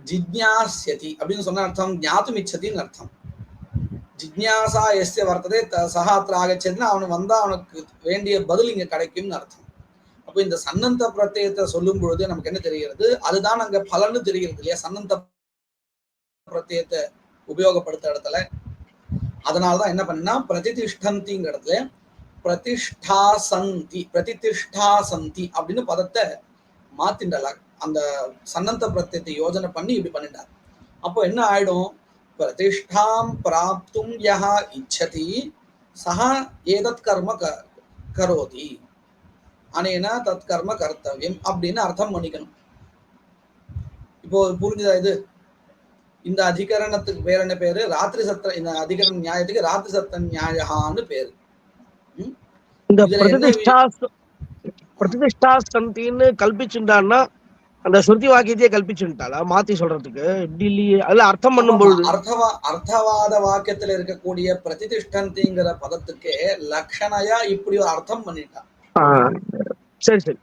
ஜிஜ்ஞாஸ்யதி அப்படின்னு சொன்ன அர்த்தம் ஞாத்தும் இச்சதின்னு அர்த்தம். ஜிஜ்ஞாசா எஸ்ய வர்த்ததே சஹா அத்திர ஆகச்சேத்னா அவனுக்கு வந்தா அவனுக்கு வேண்டிய பதில் இங்க கிடைக்கும்னு அர்த்தம். அப்போ இந்த சன்னந்த பிரத்யத்தை சொல்லும் பொழுது நமக்கு என்ன தெரிகிறது? அதுதான் அங்க பலன்னு தெரிகிறது இல்லையா, சன்னந்த பிரத்யத்தை உபயோகப்படுத்த இடத்துல. அதனாலதான் என்ன பண்ணா பிரதிதிஷ்டந்திங்கிற இடத்துல பிரதிஷ்டா சந்தி, பிரதிதிஷ்டா சந்தி அப்படின்னு பதத்தை மாத்திண்டல, அந்த சன்னந்த பிரத்யத்தை யோஜனை பண்ணி இப்படி பண்ணிட்டார். அப்போ என்ன ஆயிடும்? பிரதிஷ்டாம் பிராப்தும் யஹ இச்சதி சஹ ஏதத் கர்ம கரோதி அனேன தத் கர்ம கர்த்தவியம் அப்படின்னு அர்த்தம் பண்ணிக்கணும். இப்போ புரிஞ்சுதா இது? இந்த அதிகரணத்துக்கு பேர் என்ன பேரு? ராத்திரி சத்திர, இந்த அதிகரண நியாயத்துக்கு ராத்திரி சத்திர நியாயகான்னு பேரு. இந்த இதுல என்ன பிரதிஷ்டா சந்தின்னு கல்பிச்சுட்டான்னா அந்த ஸ்ருதி வாக்கியத்தையே கல்பிச்சுட்டாளா மாத்தி சொல்றதுக்கு இப்படி இல்லையே. அதுல அர்த்தம் பண்ணும்பொழுது அர்த்தவாத வாக்கியத்துல இருக்கக்கூடிய பிரதிதிஷ்டந்திங்கிற பதத்துக்கே லட்சணையா இப்படி ஒரு அர்த்தம் பண்ணிட்டான். சரி சரி.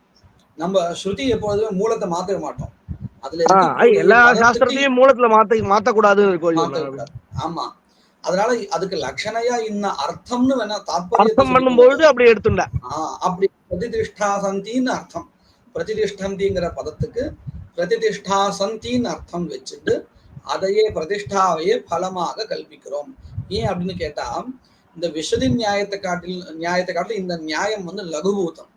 நம்ம ஸ்ருதி எப்பொழுதுமே மூலத்தை மாத்தவே மாட்டோம். அதுல எல்லா சாஸ்திரத்தையும் மூலத்துல மாத்தக்கூடாதுன்னு இருக்கும். ஆமா, அதனால அதுக்கு லட்சணையா இன்ன அர்த்தம்னு வேணா அர்த்தம் பண்ணும்பொழுது அப்படி எடுத்துட்டா. அப்படி பிரதிதிஷ்டா சந்தின்னு அர்த்தம். பிரதிதிஷ்டந்திங்கிற பதத்துக்கு பிரதிதிஷ்டா சந்தின்னு அர்த்தம் வச்சுட்டு அதையே பிரதிஷ்டாவையே பலமாக கல்பிக்கிறோம். ஏன் அப்படின்னு கேட்டா, இந்த விசதி நியாயத்தை காட்டில் இந்த நியாயம் வந்து லகுபூதம்.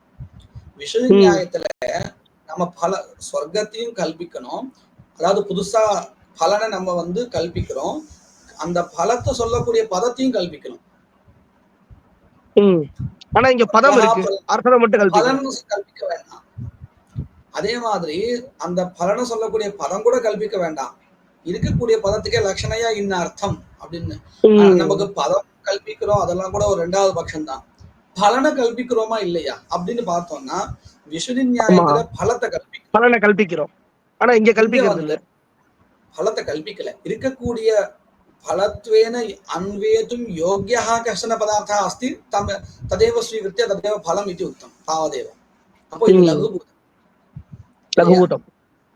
விசதி நியாயத்துல நம்ம பல சொர்க்கத்தையும் கல்பிக்கணும், அதாவது புதுசா பலனை நம்ம வந்து கல்பிக்கிறோம், அந்த பலத்தை சொல்லக்கூடிய பதத்தையும் கல்பிக்கணும். ஆனா இங்க பதம் இருக்கு, அர்த்தம் மட்டும் பலன் கல்பிக்க வேண்டாம். அதே மாதிரி அந்த பலனை சொல்லக்கூடிய பதம் கூட கல்பிக்க வேண்டாம். இருக்கக்கூடிய பதத்துக்கே லட்சணையா இன்ன அர்த்தம் அப்படின்னு. நமக்கு பதம் கல்பிக்கிறோம், அதெல்லாம் கூட ஒரு ரெண்டாவது பட்சம் தான். பலனை கல்பிக்கிறோமா இல்லையா அப்படின்னு பார்த்தோம்னா விசுதி நியாயத்துல பலனை கல்பிக்கிறோம். ஆனா இங்க கல்பிக்கிறது இல்ல, பலத்தை கல்பிக்கல. இருக்கக்கூடிய பலத்வேன அன்வேதும் யோக்யா கஷ்டன பதார்த்தா அஸ்தி ததேவ ஸ்வீகிருத்திய ததேவ பலம் இது உத்தம் தாவதேவ. அப்போ இது லகுபூதம்.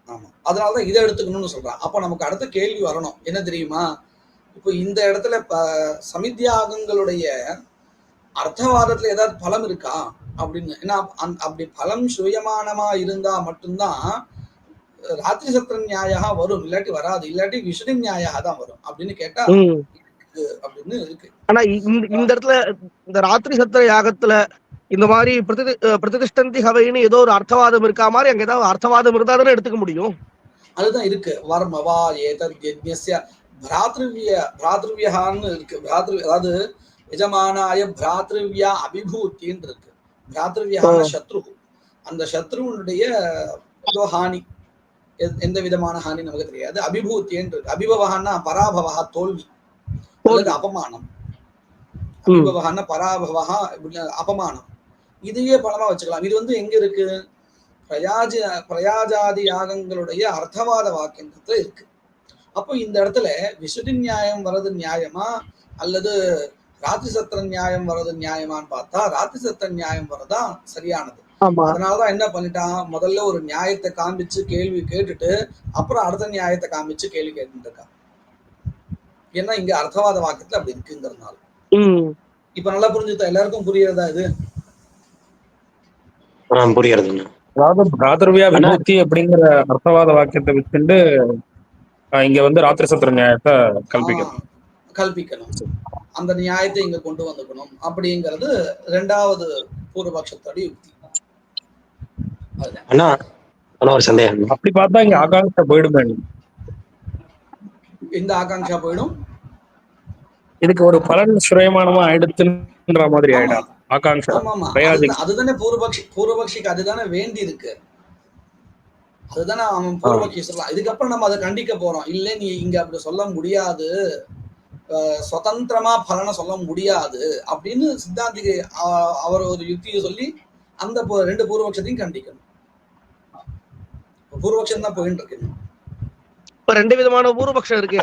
ஆமா, அதனாலதான் இதை எடுத்துக்கணும்னு சொல்றான். அப்ப நமக்கு அடுத்த கேள்வி வரணும், என்ன தெரியுமா? இப்போ இந்த இடத்துல சமித்யாகங்களுடைய அர்த்தவாதத்துல ஏதாவது பலம் இருக்கா அப்படின்னு. ஏன்னா அப்படி பலம் சுயமானமா இருந்தா மட்டும்தான் ராத்திரி சத்திர நியாயா வரும், இல்லாட்டி வராது. இல்லாட்டி விசுதி நியாயா தான் வரும் அப்படின்னு கேட்டா அப்படின்னு இருக்கு. ஆனா இந்த இடத்துல இந்த ராத்திரி சத்திர யாகத்துல இந்த மாதிரி பிரதிஷ்டந்தி ஹவைன்னு ஏதோ ஒரு அர்த்தவாதம் இருக்கா மாதிரி அங்க ஏதாவது அர்த்தவாதம் இருந்தா தானே எடுத்துக்க முடியும். அதுதான் இருக்கு. வர்மவா ஏதத் யஜ்ஞஸ்ய பிராத்ருவ்யான்னு இருக்கு. அதாவது எஜமானாய பிராத்ருவ்யா அபிபூத்தின்னு இருக்கு. பிராத்ருவ்யான சத்ரு, அந்த சத்ருவனுடைய ஹானி, எந்த விதமான ஹானி நமக்கு தெரியாது. அபிபூத்தின்னு இருக்கு. அபிபவஹான்னா பராபவா, தோல்வி அல்லது அபமானம். அபிபவஹான்னா பராபவஹா, அபமானம். இதையே பலமா வச்சுக்கலாம். இது வந்து எங்க இருக்கு? பிரயாஜாதி யாகங்களுடைய அர்த்தவாத வாக்கியத்துல இருக்கு. அப்போ இந்த இடத்துல விசுதி நியாயம் வர்றது நியாயமா அல்லது ராத்திரி சத்திர நியாயம் வர்றது நியாயமான்னு பார்த்தா ராத்திரி சத்திர நியாயம் வர்றதா சரியானது. அதனாலதான் என்ன பண்ணிட்டான், முதல்ல ஒரு நியாயத்தை காமிச்சு கேள்வி கேட்டுட்டு அப்புறம் அடுத்த நியாயத்தை காமிச்சு கேள்வி கேட்டுட்டு இருக்கான். ஏன்னா இங்க அர்த்தவாத வாக்கியத்துல அப்படி இருக்குங்கிறதுனால. இப்ப நல்லா புரிஞ்சுதா? எல்லாருக்கும் புரியறதா இது? புரியறதுங்க. அதாவது பிராதர்வியா விபூதி அப்படிங்கிற அர்த்தவாத வாக்கியத்தை வச்சுட்டு இங்க வந்து ராத்திரி சத்திர நியாயத்தை கல்பிக்கணும். அந்த நியாயத்தை இங்க கொண்டு வந்துக்கணும் அப்படிங்கிறது ரெண்டாவது பூர்வபக்ஷத்தோட யுக்தி. ஒரு சந்தேகம். அப்படி பார்த்தா இங்க ஆகாங்ஷா போயிடுமே. இந்த ஆகாங்ஷா போயிடும். இதுக்கு ஒரு பலன் சுயமானமா ஆயிடுத்துன்ற மாதிரி ஆயிடும் ஆகாங்ஷா. அதுதானே பூர்வபக்ஷிக்கு அதுதானே வேண்டி இருக்கு. அதுதானே அவன் பூர்வபக்ஷி சொல்லலாம். இதுக்கப்புறம் நம்ம அதை கண்டிக்க போறோம். இல்ல நீ இங்க அப்படி சொல்ல முடியாது, சுதந்திரமா பலனை சொல்ல முடியாது அப்படின்னு சித்தாந்திக்கு அவர் ஒரு யுக்தியை சொல்லி அந்த ரெண்டு பூர்வபக்ஷத்தையும் கண்டிக்கணும். பூர்வபக்ஷம் தான் போயிட்டு இருக்கு. இப்ப ரெண்டு விதமான பூர்வபக்ஷம் இருக்கு.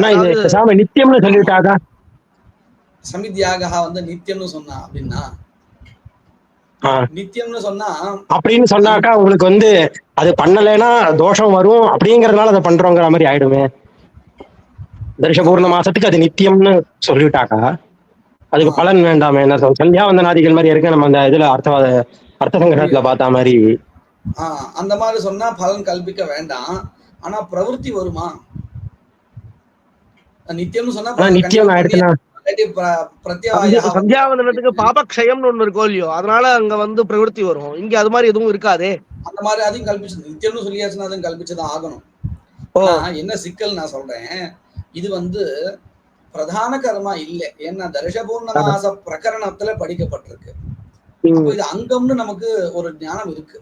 நித்தியம்னு சொல்லிட்டாங்க. சமித்யாக வந்து நித்தியம்னு சொன்னா அப்படின்னா, நித்தியம்னு சொன்னா அப்படின்னு சொன்னாக்கா உங்களுக்கு வந்து அது பண்ணலைன்னா தோஷம் வரும் அப்படிங்கறதுனால அதை பண்றோங்கிற மாதிரி ஆயிடுமே. தரிச பூர்ண மாசத்துக்கு அது நித்தியம்னு சொல்லிட்டாக்கா அதுக்கு பலன் வேண்டாமே. என்ன சந்தியா வந்தனாதிகள் மாதிரி இருக்கு நம்ம அந்த இதுல அர்த்த சங்கரத்துல பார்த்தா மாதிரி. அந்த மாதிரி சொன்னா பலன் கல்பிக்க வேண்டாம். ஆனா பிரவருத்தி வருமா? நித்தியம்னு சொன்னா நித்தியம் ஆயிடுச்சுன்னா சந்தியாவந்தனத்துக்கு பாபக்ஷயம்னு ஒண்ணு இருக்கோ இல்லையோ, அதனால அங்க வந்து பிரவருத்தி வரும். இங்க அது மாதிரி எதுவும் இருக்காதே. அந்த மாதிரி அதையும் கல்பிச்சது நித்தியம்னு சொல்லியாச்சுன்னா அதையும் கல்பிச்சுதான் ஆகணும். என்ன சிக்கல் நான் சொல்றேன், இது வந்து பிரதான கர்மா இல்ல. ஏன்னா தரிசபூர்ணமாச பிரகரணத்துல படிக்கப்பட்டிருக்கு. இது அங்கம்னு நமக்கு ஒரு ஞானம் இருக்கு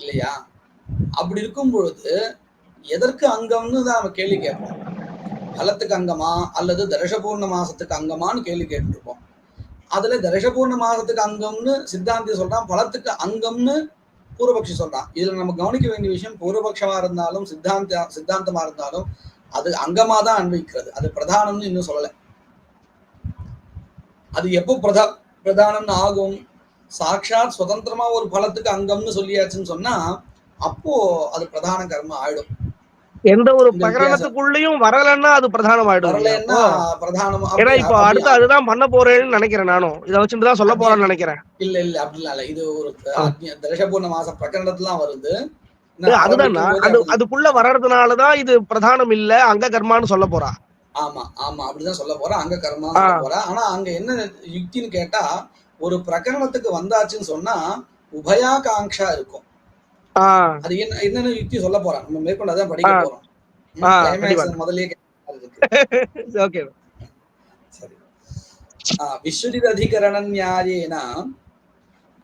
இல்லையா? அப்படி இருக்கும் பொழுது எதற்கு அங்கம்னு தான் நம்ம கேள்வி கேட்போம். பலத்துக்கு அங்கமா அல்லது தர்ஷபூர்ண மாசத்துக்கு அங்கமான்னு கேள்வி கேட்டுருப்போம். அதுல தர்ஷபூர்ண மாசத்துக்கு அங்கம்னு சித்தாந்தி சொல்றான், பலத்துக்கு அங்கம்னு பூர்வபக்ஷி சொல்றான். இதுல நம்ம கவனிக்க வேண்டிய விஷயம், பூர்வபக்ஷமா இருந்தாலும் சித்தாந்தமா இருந்தாலும் அது அங்கமா தான் அன்வைக்கிறது, அது பிரதானம்னு இன்னும் சொல்லலை. அது எப்போ பிரதானம்னு ஆகும்? சாட்சாத் சுதந்திரமா ஒரு பலத்துக்கு அங்கம்னு சொல்லியாச்சுன்னு சொன்னா அப்போ அது பிரதான கர்ம ஆயிடும். எந்த ஒரு பிரகரணத்துக்குள்ளயும் வரலன்னா அது பிரதானம் ஆயிடும். வரலன்னா பிரதானம். ஏன்னா இப்போ அடுத்து அதுதான் பண்ண போறேன்னு நினைக்கிறேன். நானும் இதை வச்சுட்டு தான் சொல்ல போறேன்னு நினைக்கிறேன். இல்ல அப்படிலாம் இல்ல, இது ஒரு தர்ஷபூர்ண மாச பிரகரணத்துலாம் வருது. அதுதான் அதுக்குள்ள வர்றதுனாலதான் இது பிரதானம் இல்ல அங்க கர்மான்னு சொல்ல போறா. ஆமா ஆமா அப்படிதான் சொல்ல போறா, அங்க கர்மா சொல்ல போறா. ஆனா அங்க என்ன யுக்தின்னு கேட்டா, ஒரு பிரகரணத்துக்கு வந்தாச்சுன்னு சொன்னா உபயாகாங்ஷா இருக்கும். அது என்னன்னு யுக்தி சொல்ல போறான், நம்ம மேற்கொண்டு அதான் படிக்க போறோம். முதல்லயே சரி. விஸ்வஜித் அதிகரண நியாயேன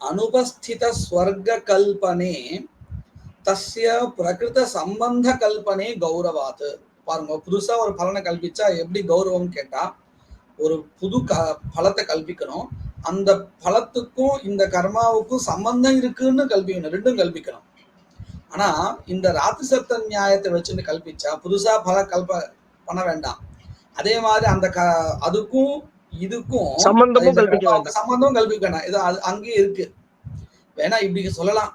அனுபஸ்தித ஸ்வர்க கல்பனே தஸ்ய பிரகிருத சம்பந்த கல்பனே கௌரவாத். பாருங்க, புதுசா ஒரு பலனை கல்பிச்சா எப்படி கௌரவம் கேட்டா, ஒரு புது பலத்தை கல்பிக்கணும், அந்த பலத்துக்கும் இந்த கர்மாவுக்கும் சம்பந்தம் இருக்குன்னு கல்பிக்கணும், ரெண்டும் கல்பிக்கணும். ஆனா இந்த ராத்திரி சப்த நியாயத்தை வச்சுன்னு கல்பிச்சா புதுசா பல பண்ண வேண்டாம். அதே மாதிரி அந்த அதுக்கும் இதுக்கும் சம்பந்தமும் கல்பிக்கணும். இது அங்கேயே இருக்கு. வேணா இப்படி சொல்லலாம்,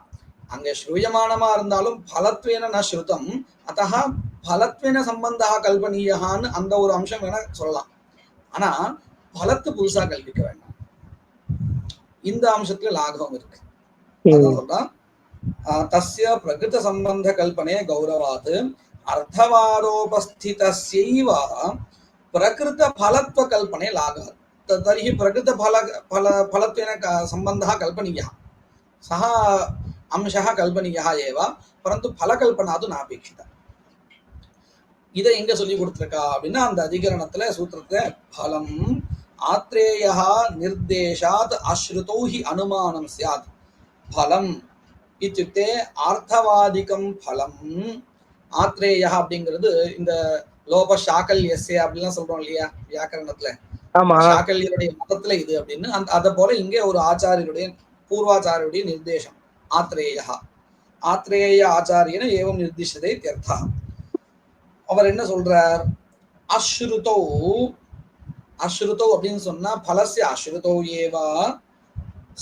அங்க ஸ்ரூயமானமா இருந்தாலும் பலத்வேன ந ஸ்ருதம் அத்தஹ பலத்வேன சம்பந்தா கல்பனீயான்னு அந்த ஒரு அம்சம் வேணா சொல்லலாம். ஆனா பலத்து புதுசா கல்பிக்க வேண்டாம், இந்த அம்சத்துல லாகவம் இருக்கு. அதான் சொல்றான், தஸ்ய பிரகிருத சம்பந்த கல்பனே கௌரவாத் அர்த்தவாரோபஸ்திதஸ்யைவ பிரகிருத பலத்வ கல்பனே லாகாத். தர்ஹி பிரகிருத பலத்வேன சம்பந்தः கல்பனீயः, சः अंशः கல்பனீயः ஏவ, பரந்து பலகல்பனா து நாபேட்சிதா. இதை எங்க சொல்லி கொடுத்திருக்கா அப்படின்னா, அந்த அதிகரணத்துல சூத்திரத்துல பலம் ஆத்ரேயः நிர்தேசாத் அஸ்ருதோ ஹி அனுமானம் ஸ்யாத். பலம் இत्युक्ते ஆர்த்தவாதிகம் பலம். ஆத்ரேயः அப்படிங்கிறது இந்த லோப சாக்கல்யஸ்ய அப்படிலாம் சொல்றோம் இல்லையா வியாக்கரணத்துல, சாக்கல்யருடைய மதத்துல இது அப்படின்னு. அதை போல இங்கே ஒரு ஆச்சாரியருடைய பூர்வாச்சாரியருடைய நிர்தேசம் ஆத்ரேயः. ஆத்ரேய ஆச்சாரியன ஏவம் நிர்திஷ்யதே இத்யர்த்தா. அவர் என்ன சொல்றார், அஸ்ருதோ, அஸ்ருதோ அப்படின்னு சொன்னா பலஸ்ய அஸ்ருதோ ஏவா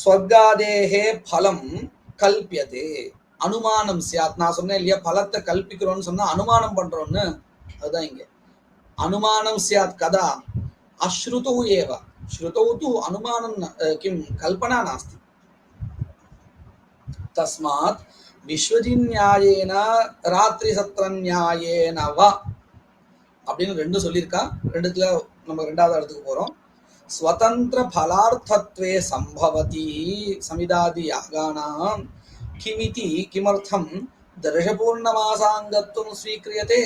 ஸ்வர்காதேஹே பலம் கல்பியதே அனுமானம் சியாத். நான் சொன்னேன் இல்லையா, பலத்தை கல்பிக்கிறோம்னு சொன்னா அனுமானம் பண்றோம்னு, அதுதான் இங்க அனுமானம் சியாத். கதா அஸ்ருதோ ஏவ, ஸ்ருதோ து அனுமானம் கிம் கல்பனா நாஸ்தி. தஸ்மாத் விஸ்வஜித் நியாயேன ராத்திரி சத்திர நியாயேன வா அப்படின்னு ரெண்டு சொல்லியிருக்கா. ரெண்டுத்துல நம்ம ரெண்டாவது இடத்துக்கு போறோம். ஸ்வதந்திர பலார்த்தத்வே சம்பவதி சமிதாதி யாகானாம் கிமிதி கிமர்த்தம் தர்ஷபூர்ணமாசாங்கத்துவம் ஸ்வீக்ரியதே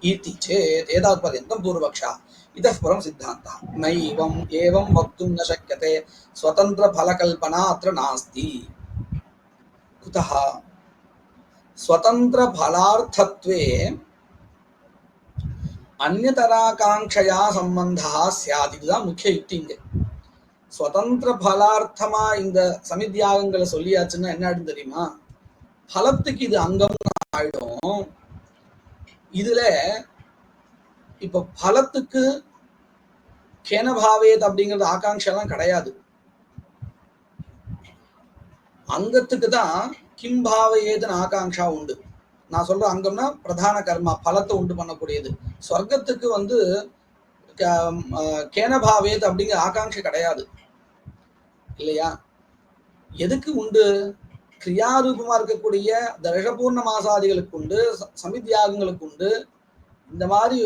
इति चेत् एतावत् पर्यन्तं पूर्वपक्षः. इतः परं सिद्धान्तः नैवम् एवं वक्तुं न शक्यते, स्वतन्त्रफलकल्पना अत्र नास्ति. कुतः? स्वतन्त्रफलार्थत्वे अन्यतराकाङ्क्षया सम्बन्धः स्यात्. இதுதான் முக்கிய யுக்தி இங்க. ஸ்வதந்திர பலார்த்தமா இந்த சமித்யாகங்களை சொல்லியாச்சுன்னா என்ன ஆயிடும் தெரியுமா, பலத்துக்கு இது அங்கம் ஆயிடும். இதுல இப்ப பலத்துக்கு கேனபாவேத் அப்படிங்கிறது ஆகாங்ஷெல்லாம் கிடையாது, அங்கத்துக்கு தான் கிம்பாவையேதுன்னு ஆகாங்ஷா உண்டு. நான் சொல்ற அங்கம்னா பிரதான கர்மா பலத்தை உண்டு பண்ணக்கூடியது. சொர்க்கத்துக்கு வந்து கேனபாவேத் அப்படிங்கிற ஆகாங்ஷை கிடையாது இல்லையா. எதுக்கு உண்டு? கிரியாரூபமா இருக்கக்கூடிய தர்ஷபூர்ண மாசாதிகளுக்கு உண்டு, சமித்யாகங்களுக்கு உண்டு, இந்த மாதிரி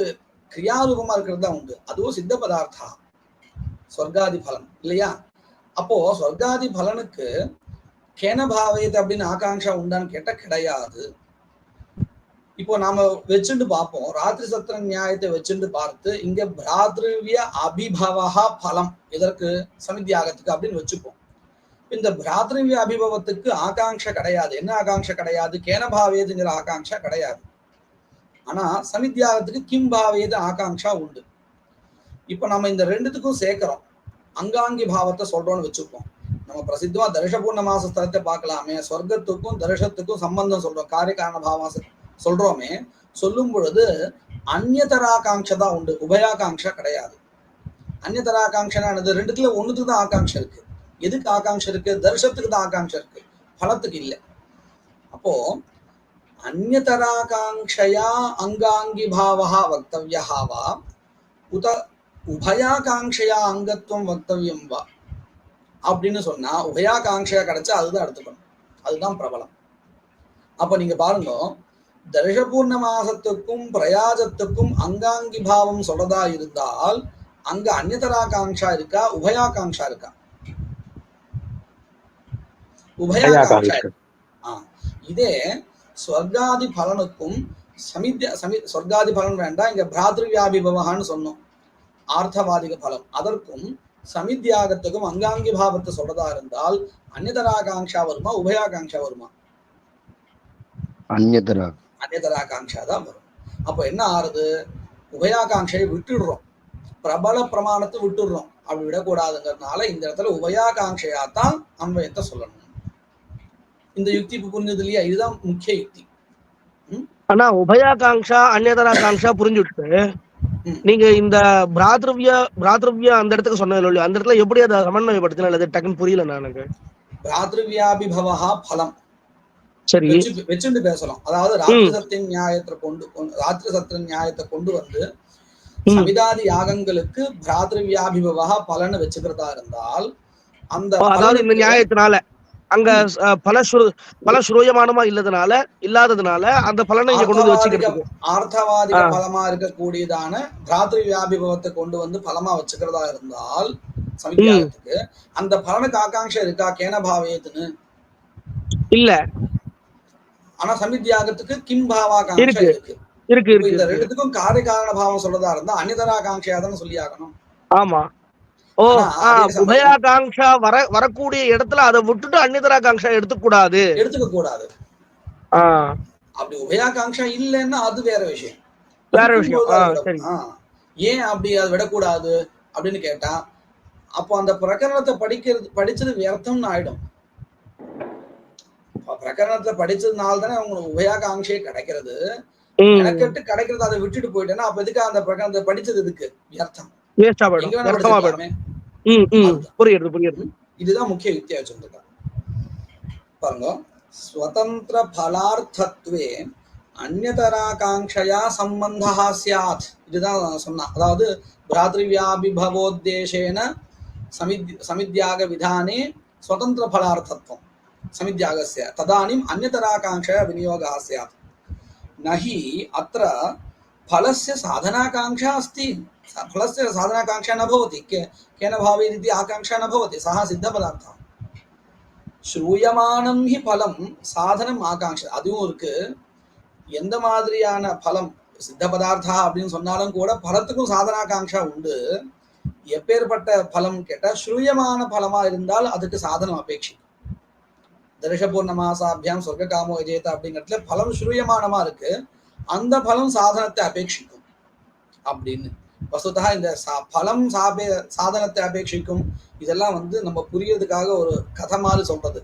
கிரியாரூபமா இருக்கிறது தான் உண்டு. அதுவும் சித்த பதார்த்தா ஸ்வர்காதி பலன் இல்லையா. அப்போ ஸ்வர்காதி பலனுக்கு கேனபாவேத் அப்படின்னு ஆகாங்ஷா உண்டான்னு கேட்டா கிடையாது. இப்போ நாம வச்சுட்டு பார்ப்போம், ராத்திரி சத்திர நியாயத்தை வச்சுட்டு பார்த்து இங்க பிராத்ருவிய அபிபவா பலம் எதற்கு, சமித்யாகத்துக்கு அப்படின்னு வச்சுப்போம். இந்த பிராத்ருவிய அபிபவத்துக்கு ஆகாங்ஷை கிடையாது. என்ன ஆகாங்ஷை கிடையாது? கேனபாவேதுங்கிற ஆகாங்ஷா கிடையாது. ஆனா சமித்யாகத்துக்கு கிம் பாவேத ஆகாங்ஷா உண்டு. இப்ப நம்ம இந்த ரெண்டுத்துக்கும் சேர்க்கிறோம், அங்காங்கி பாவத்தை சொல்றோம்னு வச்சுப்போம். நம்ம பிரசித்தமா தர்ஷபூர்ண மாச ஸ்தலத்தை பார்க்கலாமே, சொர்க்கத்துக்கும் தர்ஷத்துக்கும் சம்பந்தம் சொல்றோம், காரியகாரண பாவம் சொல்றோமே. சொல்லும் பொழுது அந்நியதராகாங்ஷை தான் உண்டு, உபயாகாங்ஷா கிடையாது. அந்நியதராகாங்ஷானது ரெண்டுத்துல ஒண்ணுத்துக்கு தான் ஆகாங்ஷை இருக்கு. எதுக்கு ஆகாங்ஷை இருக்கு? தர்ஷத்துக்கு தான் ஆகாங்ஷை இருக்கு, பலத்துக்கு இல்லை. அப்போ அந்நியதராகாங்ஷயா அங்காங்கி பாவஹா வக்தவ்யஹா வா உத உபயாகாங்ஷயா அங்கத்துவம் வக்தவ்யம் வா அப்படின்னு சொன்னா, உபயாகாங்ஷையா கிடைச்சா அதுதான் எடுத்துக்கணும், அதுதான் பிரபலம். அப்ப நீங்க பாருங்க, தர்ஷபூர்ண மாசத்துக்கும் பிரயாஜத்துக்கும் அங்காங்கி பாவம் சொல்றதா இருந்தால் அங்க அந்நியதராகாங்ஷா இருக்கா, உபயாகாங்ஷா இருக்கா? உபயாகாங்ஷா. இதே ஸ்வர்காதி பலனுக்கும் ஸ்வர்காதி பலன் வேண்டாம், இங்க பிராத்ருவியாபிபவகான்னு சொன்னோம், ஆர்த்தவாதிக பலம். அதற்கும் சமித்யாகத்துக்கும் அங்காங்கி பாவத்தை சொல்றதா இருந்தால் அந்நியதராகாங்ஷா வருமா, உபயாகாங்ஷா வருமா? அந்நியதராகாங்ஷா தான் வரும். அப்போ என்ன ஆறுது? உபயாகாங்ஷையை விட்டுடுறோம், பிரபல பிரமாணத்தை விட்டுடுறோம். அப்படி விடக்கூடாதுங்கிறதுனால இந்த இடத்துல உபயாகாங்ஷையா தான் அன்வயத்தை சொல்லணும். இந்த யுக்தி புரிஞ்சது இல்லையா? இதுதான் முக்கிய யுக்தி. ஆனா உபயாகாங்ஷா அந்நியதராகாங்ஷா புரிஞ்சுட்டு நீங்க இந்த பிராத்ருவியா அந்த இடத்துக்கு சொன்னது இல்லையா, அந்த இடத்துல எப்படி அதை சமன்வயப்படுத்தினா அது டக்குன்னு புரியல எனக்கு. பிராத்ருவியாபிபவஹா பலம் சரி வச்சுட்டு பேசலாம். அதாவது ராத்திரி சத்திய நியாயத்தை கொண்டு வந்து சமிதாதி யாகங்களுக்கு பிராத்ருவியாபிபவஹா பலனை வச்சுக்கிறதா இருந்தால் அந்த அதாவது இந்த நியாயத்தினால அங்க பல சுரோயமானமா இல்லாததுனால அந்த பலனை இங்க கொண்டு வந்து வச்சுக்கிறது, ஆர்த்தவாதிக பலமா இருக்கக்கூடியதான பிராத்ரு வியாபிபவத்தை கொண்டு வந்து பலமா வச்சுக்கிறதா இருந்தால் சமித்யாகத்துக்கு அந்த பலனுக்கு ஆகாங்ஷை இருக்கா? கேனபாவேத்துன்னு இல்ல. ஆனா சமித்யாகத்துக்கு கிம் பாவாகாங்ஷை இருக்கு. இந்த ரெண்டுத்துக்கும் காரியகாரண பாவம் சொல்றதா இருந்தா அந்நியதராகாங்ஷையா தான் சொல்லி ஆகணும். ஆமா. உபயாகாங்ஷா வரக்கூடிய இடத்துல அதை விட்டுட்டு அந்நியதராகாங்ஷா எடுத்துக்க கூடாது. அப்படி உபயாகாங்ஷா இல்லைன்னா அது வேற விஷயம். ஏன் அப்படி அதை விடக்கூடாது அப்படின்னு கேட்டா, அப்போ அந்த பிரகரணத்தை படிச்சது வியர்த்தம்னு ஆயிடும். பிரகரணத்தை படிச்சதுனால தானே அவங்களுக்கு உபயாகாங்ஷையே கிடைக்கிறது. எனக்கிட்டு கிடைக்கிறது அதை விட்டுட்டு போயிட்டேன்னா அப்ப எதுக்கு அந்த பிரகரணத்தை படிச்சது எதுக்கு? வியர்த்தம். இதுதான் முக்கிய யுக்தியா வச்சிருக்காங்க. பாருங்க, ஸ்வதந்திர பலார்த்தத்வே அந்நியதராகாங்ஷயா சம்பந்தஹா ஸ்யாத். இதுதான் சொன்னா. அதாவது பிராத்ருவியாபிபவோத்தேசேன சமித்யாக விதானே ஸ்வதந்திர பலார்த்தத்வம் சமித்யாகஸ்ய ததானிம் அந்நியதராகாங்ஷயா விநியோகः ஸ்யாத். நஹி அத்ர फलस्य साधनाकांक्षा अस्ति. फलस्य साधनाकांक्षा न भवति, केन भावेदिति आकांक्षा न भवति, सः सिद्धपदार्थः. श्रूयमानं हि फलं साधனம் ஆகாங்ஷை அதுவும் இருக்கு. எந்த மாதிரியான பலம் சித்த பதார்த்தா அப்படின்னு சொன்னாலும் கூட பலத்துக்கும் சாதனாகாங்ஷா உண்டு. எப்பேற்பட்ட பலம் கேட்டா ஸ்ரூயமான பலமா இருந்தால் அதுக்கு சாதனம் அபேட்சி. தர்ஷபூர்ண மாசாபியாம் சொர்க்க காமோ விஜேத அப்படிங்கிறதுல பலம் ஸ்ரூயமானமா இருக்கு, அந்த பலம் சாதனத்தை அபேட்சிக்கும் அப்படின்னு. வசுதா இந்த பலம் சாதனத்தை அபேட்சிக்கும் இதெல்லாம் வந்து நம்ம புரியறதுக்காக ஒரு கதை மாதிரி சொல்றது.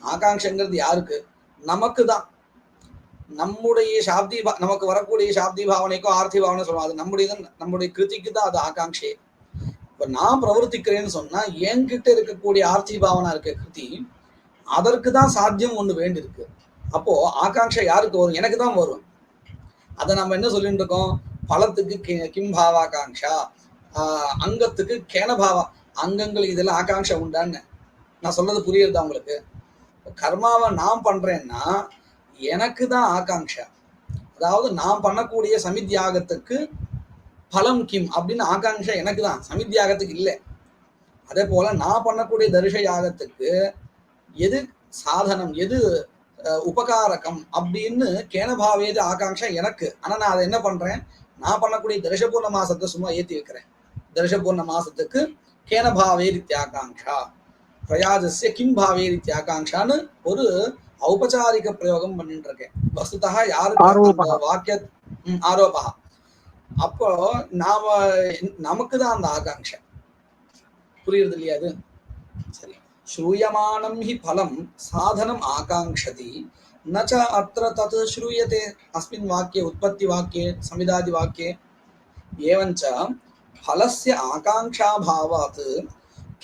ஆகாங்ஷங்கிறது யாருக்கு? நமக்கு தான். நம்முடைய சாப்தி நமக்கு வரக்கூடிய சாப்தி பாவனைக்கும் ஆர்த்தி பாவனை சொல்லுவோம், அது நம்முடைய கிருதிக்கு தான் அது ஆகாங்ஷே. இப்ப நான் பிரவர்த்திக்கிறேன்னு சொன்னா என்கிட்ட இருக்கக்கூடிய ஆர்த்தி பாவனா இருக்க கிருதி அதற்கு தான் சாத்தியம் ஒண்ணு வேண்டி இருக்கு. அப்போ ஆகாங்ஷை யாருக்கு வரும்? எனக்கு தான் வரும். அதை நம்ம என்ன சொல்லிட்டு இருக்கோம்? பலத்துக்கு கிம் பாவாகாங்ஷா, அங்கத்துக்கு கேனபாவா, அங்கங்களுக்கு இதெல்லாம் ஆகாங்ஷா உண்டான்னு நான் சொல்றது புரியுறதா உங்களுக்கு? கர்மாவை நான் பண்றேன்னா எனக்கு தான் ஆகாங்ஷா. அதாவது நான் பண்ணக்கூடிய சமித்யாகத்துக்கு பலம் கிம் அப்படின்னு ஆகாங்ஷா எனக்கு தான், சமித்யாகத்துக்கு இல்லை. அதே போல நான் பண்ணக்கூடிய தரிச யாகத்துக்கு எது சாதனம் எது உபகாரகம் அப்படின்னு கேனபாவேது ஆகாங்ஷா எனக்கு. ஆனா நான் அதை என்ன பண்றேன்? நான் பண்ணக்கூடிய தரிசபூர்ண மாசத்தை சும்மா ஏத்தி வைக்கிறேன். தரிசபூர்ண மாசத்துக்கு கேனபாவேரித்யாகாங்ஷா, பிரயாஜஸ்ய கிம் பாவேரித்யாகாங்ஷான்னு ஒரு ஔபச்சாரிக பிரயோகம் பண்ணிட்டு இருக்கேன். வஸ்துதா யாருக்கு வாக்கிய ஆரோபா. அப்போ நமக்கு தான் அந்த ஆகாங்ஷை. புரியுறது இல்லையா அது? சரி. श्रूयमाणं हि फलं साधनम् आकाङ्क्षति न च अत्र तत् श्रूयते अस्मिन् वाक्ये उत्पत्तिवाक्ये समिदादिवाक्ये। एवञ्च फलस्य आकाङ्क्षाभावात्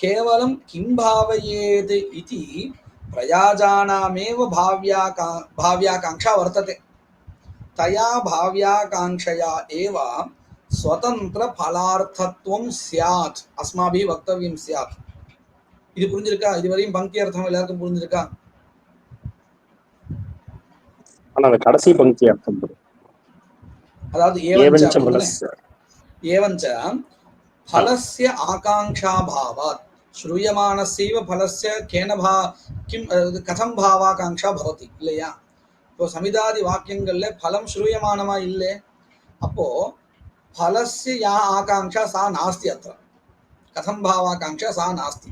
केवलं किं भावयेत् इति प्रयाजानामेव भाव्याकाङ्क्षा वर्तते। तया भाव्याकाङ्क्षया एव स्वतन्त्रफलार्थत्वं स्यात् अस्माभिः वक्तव्यं स्यात्। இது புரிஞ்சிருக்கா? இதுவரையும் பங்கி அர்த்தம் எல்லாருக்கும் புரிஞ்சிருக்கா? ஆனா அந்த கடைசி பங்கி அர்த்தம் அதாவது ஏவஞ்ச फलस्य आकाङ्क्षाभावात् श्रूयमाणस्यैव फलस्य किं कथं भावाकाङ्क्षा भवति இல்லையா? இப்போ சமிதாதி வாக்கியங்கள்ல फलं श्रूयमाणமா இல்லை. அப்போ फलस्य या आकाङ्क्षा सा नास्ति अत्र. कथं भावाकाङ्क्षा सा नास्ति.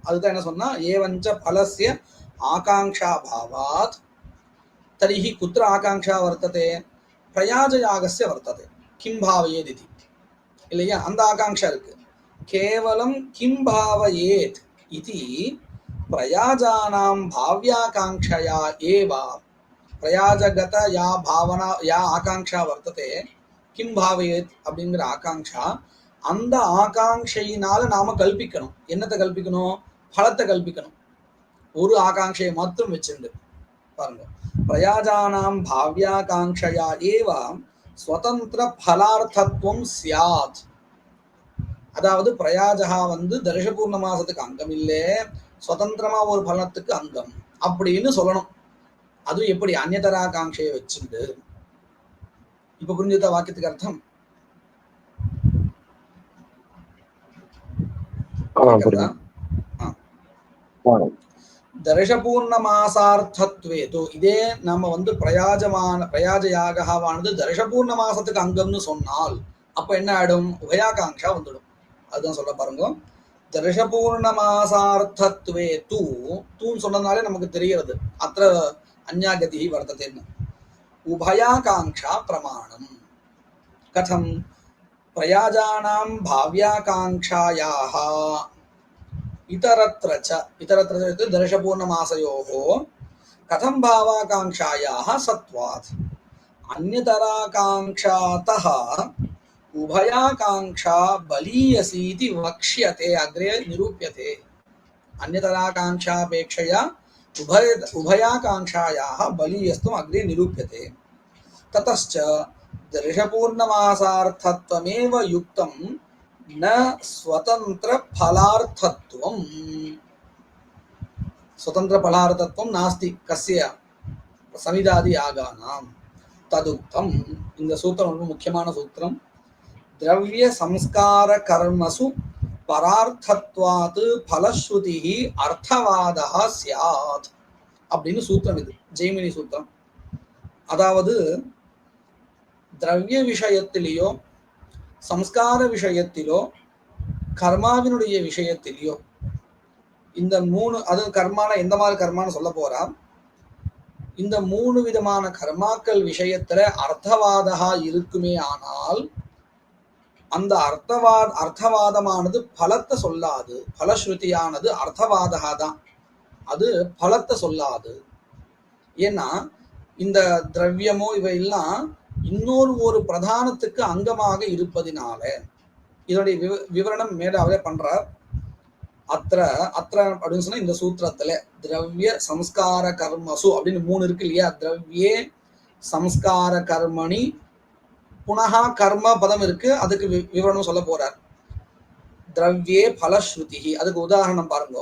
அதுதான் என்ன சொன்னா ஏவஞ்ச फलस्य आकाङ्क्षाभावात् तर्हि कुत्र आकाङ्क्षा वर्तते? प्रयाजयागस्य वर्तते. किं भावयेत् इति இல்லையா? அந்த ஆகாங்ஷா இருக்கு. கேவலம் கிம் பாவயேத் இதி பிரயாஜானாம் பாவ்யாகாங்ஷயா ஏவ பிரயாஜகத யா பாவனா யா ஆகாங்ஷா வர்த்ததே கிம் பாவயேத் அப்படிங்கிற ஆகாங்ஷா, அந்த ஆகாங்ஷையினால நாம கல்பிக்கணும். என்னத்தை கல்பிக்கணும்? பலத்தை கல்பிக்கணும். ஒரு ஆகாங்ஷையை மட்டும் வச்சுண்டு பாருங்க. பிரயாஜானாம் பாவ்யாகாங்ஷயா ஏவ ஸ்வதந்திர பலார்த்தத்துவம் ஸ்யாத். அதாவது பிரயாஜகா தர்ஷபூர்ண மாசத்துக்கு அங்கம் இல்லை, சுதந்திரமா ஒரு பலத்துக்கு அங்கம் அப்படின்னு சொல்லணும். அதுவும் எப்படி? அந்நியதராகாங்ஷையை வச்சுண்டு. இப்ப புரிஞ்சுதா வாக்கியத்துக்கு அர்த்தம்? தர்ஷபூர்ணமாசார்த்தத்வேது இதே நம்ம பிரயாஜயாகவானது தர்ஷபூர்ண மாசத்துக்கு அங்கம்னு சொன்னால் அப்ப என்ன ஆயிடும்? உபயாகாங்ஷா வந்துடும். அதுதான் சொல்ல பாருங்க. தர்ஷபூர்ணமாசார்த்தத்வே தூன்னு சொன்னதுனாலே நமக்கு தெரிகிறது அത്ര அந்யாகதி வர்த்ததேன்னு. உபயாகாங்ஷா பிரமாணம். கதம்? பிரயாஜானாம் பாவ்யாகாங்ஷாயாः इतरत्र दर्शपूर्णमासयोः कथं भावाकाङ्क्षायाः सत्वात् अन्यतराकाङ्क्षातः उभयाकाङ्क्षा बलीयसीति वक्ष्यते, अग्रे निरूप्यते. अन्यतराकाङ्क्षापेक्षया उभयाकाङ्क्षायाः बलीयस्त्वम् अग्रे निरूप्यते. ततश्च दर्शपूर्णमासार्थत्वमेव युक्तं न स्वतंत्र फलार्थत्वं. स्वतंत्र फलार्थत्वं नास्ति कस्य? समिदादि यागानां. तदुक्तम्. இந்த சூத்திரம் ரொம்ப முக்கியமான சூத்திரம். द्रव्य संस्कार कर्मसु परार्थत्वात् फलश्रुतिः अर्थवादः स्यात् அப்படின்னு சூத்திரம் இது. ஜெய்மினி சூத்திரம். அதாவது திரவிய விஷயத்திலேயோ சம்ஸ்கார விஷயத்திலோ கர்மாவினுடைய விஷயத்திலேயோ இந்த மூணு, அது கர்மான எந்த மாதிரி கர்மான்னு சொல்ல போறா, இந்த மூணு விதமான கர்மாக்கள் விஷயத்துல அர்த்தவாதா இருக்குமே ஆனால் அந்த அர்த்தவாதமானது பலத்தை சொல்லாது. பலஸ்ருதியானது அர்த்தவாதா தான், அது பலத்தை சொல்லாது. ஏன்னா இந்த திரவியமோ இவையெல்லாம் இன்னொரு ஒரு பிரதானத்துக்கு அங்கமாக இருப்பதினால. இதனுடைய விவரணம் மேலாவே பண்றார். அத்திர அப்படின்னு சொன்னா இந்த சூத்திரத்துல திரவிய சம்ஸ்கார கர்மசு அப்படின்னு மூணு இருக்கு இல்லையா? திரவியே சம்ஸ்கார கர்மணி புனகா கர்ம பதம் இருக்கு. அதுக்கு விவரணம் சொல்ல போறார். திரவியே பலஸ்ருதி. அதுக்கு உதாரணம் பாருங்க.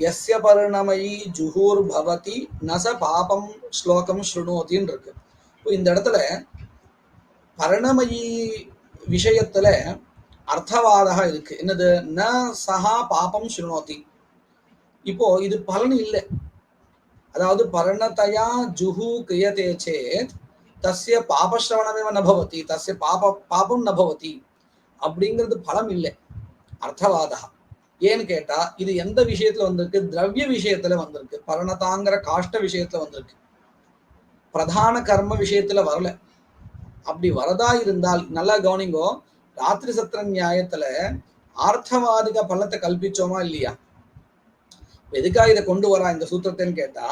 யஸ்ய பரிணமயி ஜுஹூர் பவதி நச பாபம் ஸ்லோகம் ஸ்ருணோதின்னு இருக்கு. இந்த இடத்துல பரிணமயி விஷயத்துல அர்த்தவாதா இருக்கு. என்னது? ந சஹா பாபம் ஸ்ருணோதி. இப்போ இது பலன் இல்லை. அதாவது பரிணதயா ஜுஹு கிரியதே சேத் தஸ்ய பாபஸ்ரவணமேவ நபவதி, தஸ்ய பாபம் நபவதி அப்படிங்கிறது பலம் இல்லை, அர்த்தவாதா. ஏன்னு கேட்டா இது எந்த விஷயத்துல வந்திருக்கு? திரவிய விஷயத்துல வந்திருக்கு. பரிணதாங்கிற காஷ்ட விஷயத்துல வந்திருக்கு. பிரதான கர்ம விஷயத்துல வரல. அப்படி வரதா இருந்தால் நல்லா கவனிங்கோ, ராத்திரி சத்திர நியாயத்துல ஆர்த்தவாதிக பலத்தை கல்பிச்சோமா இல்லையா? எதுக்காக இதை கொண்டு வரா இந்த சூத்திரத்தைன்னு கேட்டா,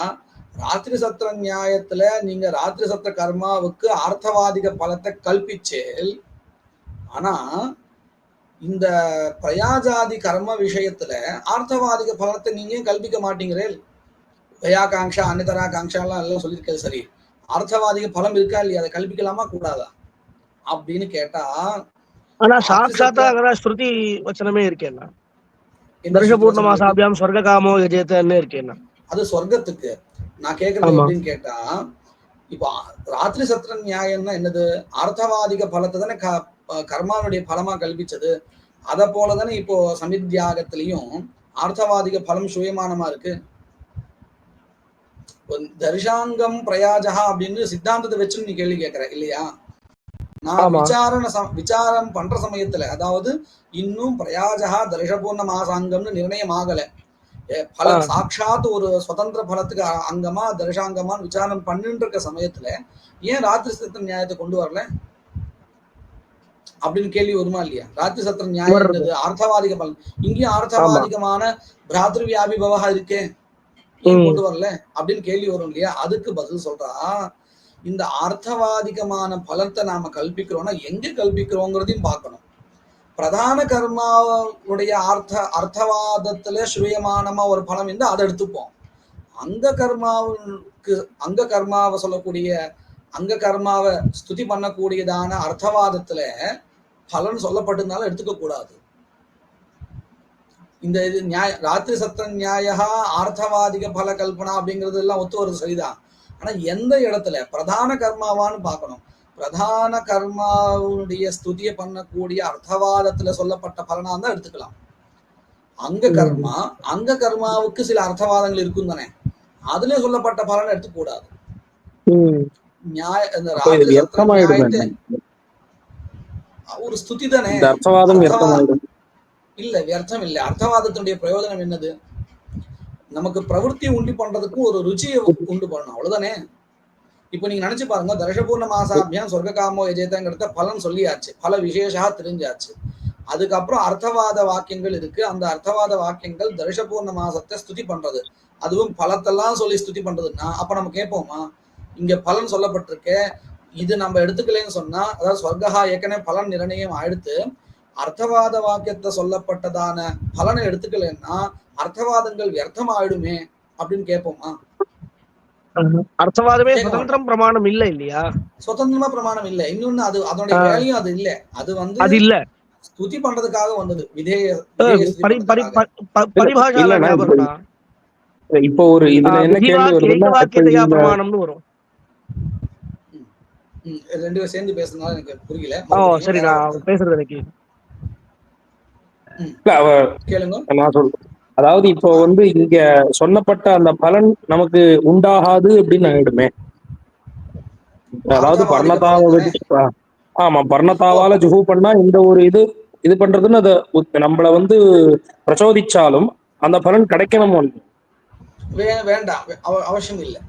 ராத்திரி சத்திர நியாயத்துல நீங்க ராத்திரி சத்திர கர்மாவுக்கு ஆர்த்தவாதிக பலத்தை கல்பிச்சேல், ஆனா இந்த பிரயாஜாதி கர்ம விஷயத்துல ஆர்த்தவாதிக பலத்தை நீங்க கல்பிக்க மாட்டீங்களே. உபயாகாங்ஷா அன்னிதராகாங்ஷா எல்லாம் சொல்லியிருக்கேன், சரி, ஆர்த்தவாதிக பலம் இருக்கா இல்லையா, அதை கல்பிக்கலாமா கூடாதா அப்படின்னு கேட்டா, ஆனா ராத்திரி சாட்சாத்தா சத்திர அங்கதான் ஸ்ருதி வச்சனமே இருக்கேன்னா, என்ன தர்ஷ ஸ்ருதி வச்சனம் இருக்கு? பூர்ணமாசாபியாம் சொர்க்க காமோ யஜேதன்னு இருக்கேன்னா. அது சொர்க்கத்துக்கு. நான் கேட்கறது ஆமா. எப்படின்னு கேட்டா, இப்போ ராத்திரி சத்திர நியாயம்னா என்னது? அர்த்தவாதிக பலத்தை தானே கர்மாவுடைய பலமா கல்பிச்சது. அதை போலதானே இப்போ சமித்யாகத்திலையும் அர்த்தவாதிக பலம் சுயமானமா இருக்கு. தர்ஷாங்கம் பிரயாஜகா அப்படின்னு சித்தாந்தத்தை வச்சு நீ கேள்வி கேட்கிற இல்லையா? நான் ஆமா. விசாரம் பண்ற சமயத்துல, அதாவது இன்னும் பிரயாஜகா தர்ஷபூர்ண மாசாங்கம்னு நிர்ணயம் ஆகல, பலம் சாட்சாத் ஒரு சுதந்திர பலத்துக்கு அங்கமா தர்ஷாங்கமான்னு விசாரம் பண்ணிட்டு இருக்க சமயத்துல ஏன் ராத்திரி சத்திர நியாயத்தை கொண்டு வரல அப்படின்னு கேள்வி வருமா இல்லையா? ராத்திரி சத்திர நியாயம் என்னது? ஆர்த்தவாதிக பலன். இங்கேயும் ஆர்த்தவாதிகமான பிராத்திரு வியாபிபவா இருக்கே, ஏன் கொண்டு வரல அப்படின்னு கேள்வி வரும் இல்லையா? அதுக்கு பதில் சொல்றா, இந்த ஆர்த்தவாதிகமான பலத்தை நாம கல்பிக்கிறோம்னா எங்க கல்பிக்கிறோங்கிறதையும் பார்க்கணும். பிரதான கர்மாவுடைய அர்த்தவாதத்துல சுயமானமா ஒரு பலம் இருந்தா அதை எடுத்துப்போம். அங்க கர்மாவை சொல்லக்கூடிய அங்க கர்மாவை ஸ்துதி பண்ணக்கூடியதான அர்த்தவாதத்துல பலன் சொல்லப்பட்டிருந்தாலும் எடுத்துக்க கூடாது. இந்த இது நியாய ராத்திரி சத்திர நியாய ஆர்த்தவாதிக பல கல்பனா அப்படிங்கிறது எல்லாம் ஒத்து வருது, சரிதான். ஆனா எந்த இடத்துல பிரதான கர்மாவான்னு பார்க்கணும். பிரதான கர்மாவுடைய ஸ்துதியை பண்ணக்கூடிய அர்த்தவாதத்துல சொல்லப்பட்ட பலனா தான் எடுத்துக்கலாம். அங்க கர்மாவுக்கு சில அர்த்தவாதங்கள் இருக்கும் தானே, அதுல சொல்லப்பட்ட பலனை எடுத்துக்க கூடாது. ஒரு ஸ்துதி தானே, இல்ல வியர்த்தம் இல்லை. அர்த்தவாதத்தினுடைய பிரயோஜனம் என்னது? நமக்கு பிரவருத்தி உண்டு பண்றதுக்கு ஒரு ருச்சியை உண்டு பண்ணணும், அவ்வளவுதானே. இப்ப நீங்க நினைச்சு பாருங்க, தர்ஷபூர்ண மாசாபியாம் சொர்க்க காமோ எஜேதங்கிறத பலன் சொல்லியாச்சு, பல விசேஷா தெரிஞ்சாச்சு. அதுக்கப்புறம் அர்த்தவாத வாக்கியங்கள் இருக்கு. அந்த அர்த்தவாத வாக்கியங்கள் தர்ஷபூர்ண மாசத்தை ஸ்துதி பண்றது, அதுவும் பலத்தெல்லாம் சொல்லி ஸ்துதி பண்றதுன்னா அப்ப நம்ம கேட்போமா, இங்க பலன் சொல்லப்பட்டிருக்க, இது நம்ம எடுத்துக்கலன்னு சொன்னா, அதாவது சொர்க்கஹா ஏற்கனவே பலன் நிர்ணயம் ஆயிடுத்து, அர்த்தவாத வாக்கியத்தை சொல்லப்பட்டதான பலனை எடுத்துக்கலன்னா அர்த்தவாதங்கள் வியர்த்தம் ஆயிடுமே அப்படின்னு கேட்போமா? அர்த்தவாதமே சுதந்திரம் பிரமாணம் இல்ல இல்லையா? சுதந்திரமா பிரமாணம் இல்ல. இன்னொன்னு அது அதனுடைய வேலையும் அது இல்ல. அது வந்து அது இல்ல, ஸ்துதி பண்றதுக்காக வந்தது, இப்போ ஒரு இதுல என்ன கேள்வி வருதுன்னா, பிரமாணம்னு வரும். ரெண்டு பேரும் சேர்ந்து பேசுறதுனால எனக்கு புரியல. சரி, நான் பேசுறது எனக்கு கேளுங்க. நான் சொல்றேன். அதாவது இப்போ வந்து இங்க சொன்னப்பட்ட அந்த பலன் நமக்கு உண்டாகாது அப்படின்னு ஆயிடுமே. அதாவது பர்ணதாவை ஆமா, பர்ணதாவால ஜுஹு பண்ணா இந்த ஒரு இது பண்றதுன்னு அதை நம்மள வந்து பிரச்சோதிச்சாலும் அந்த பலன் கிடைக்கணும் வேண்டாம், அவசியம் இல்லை.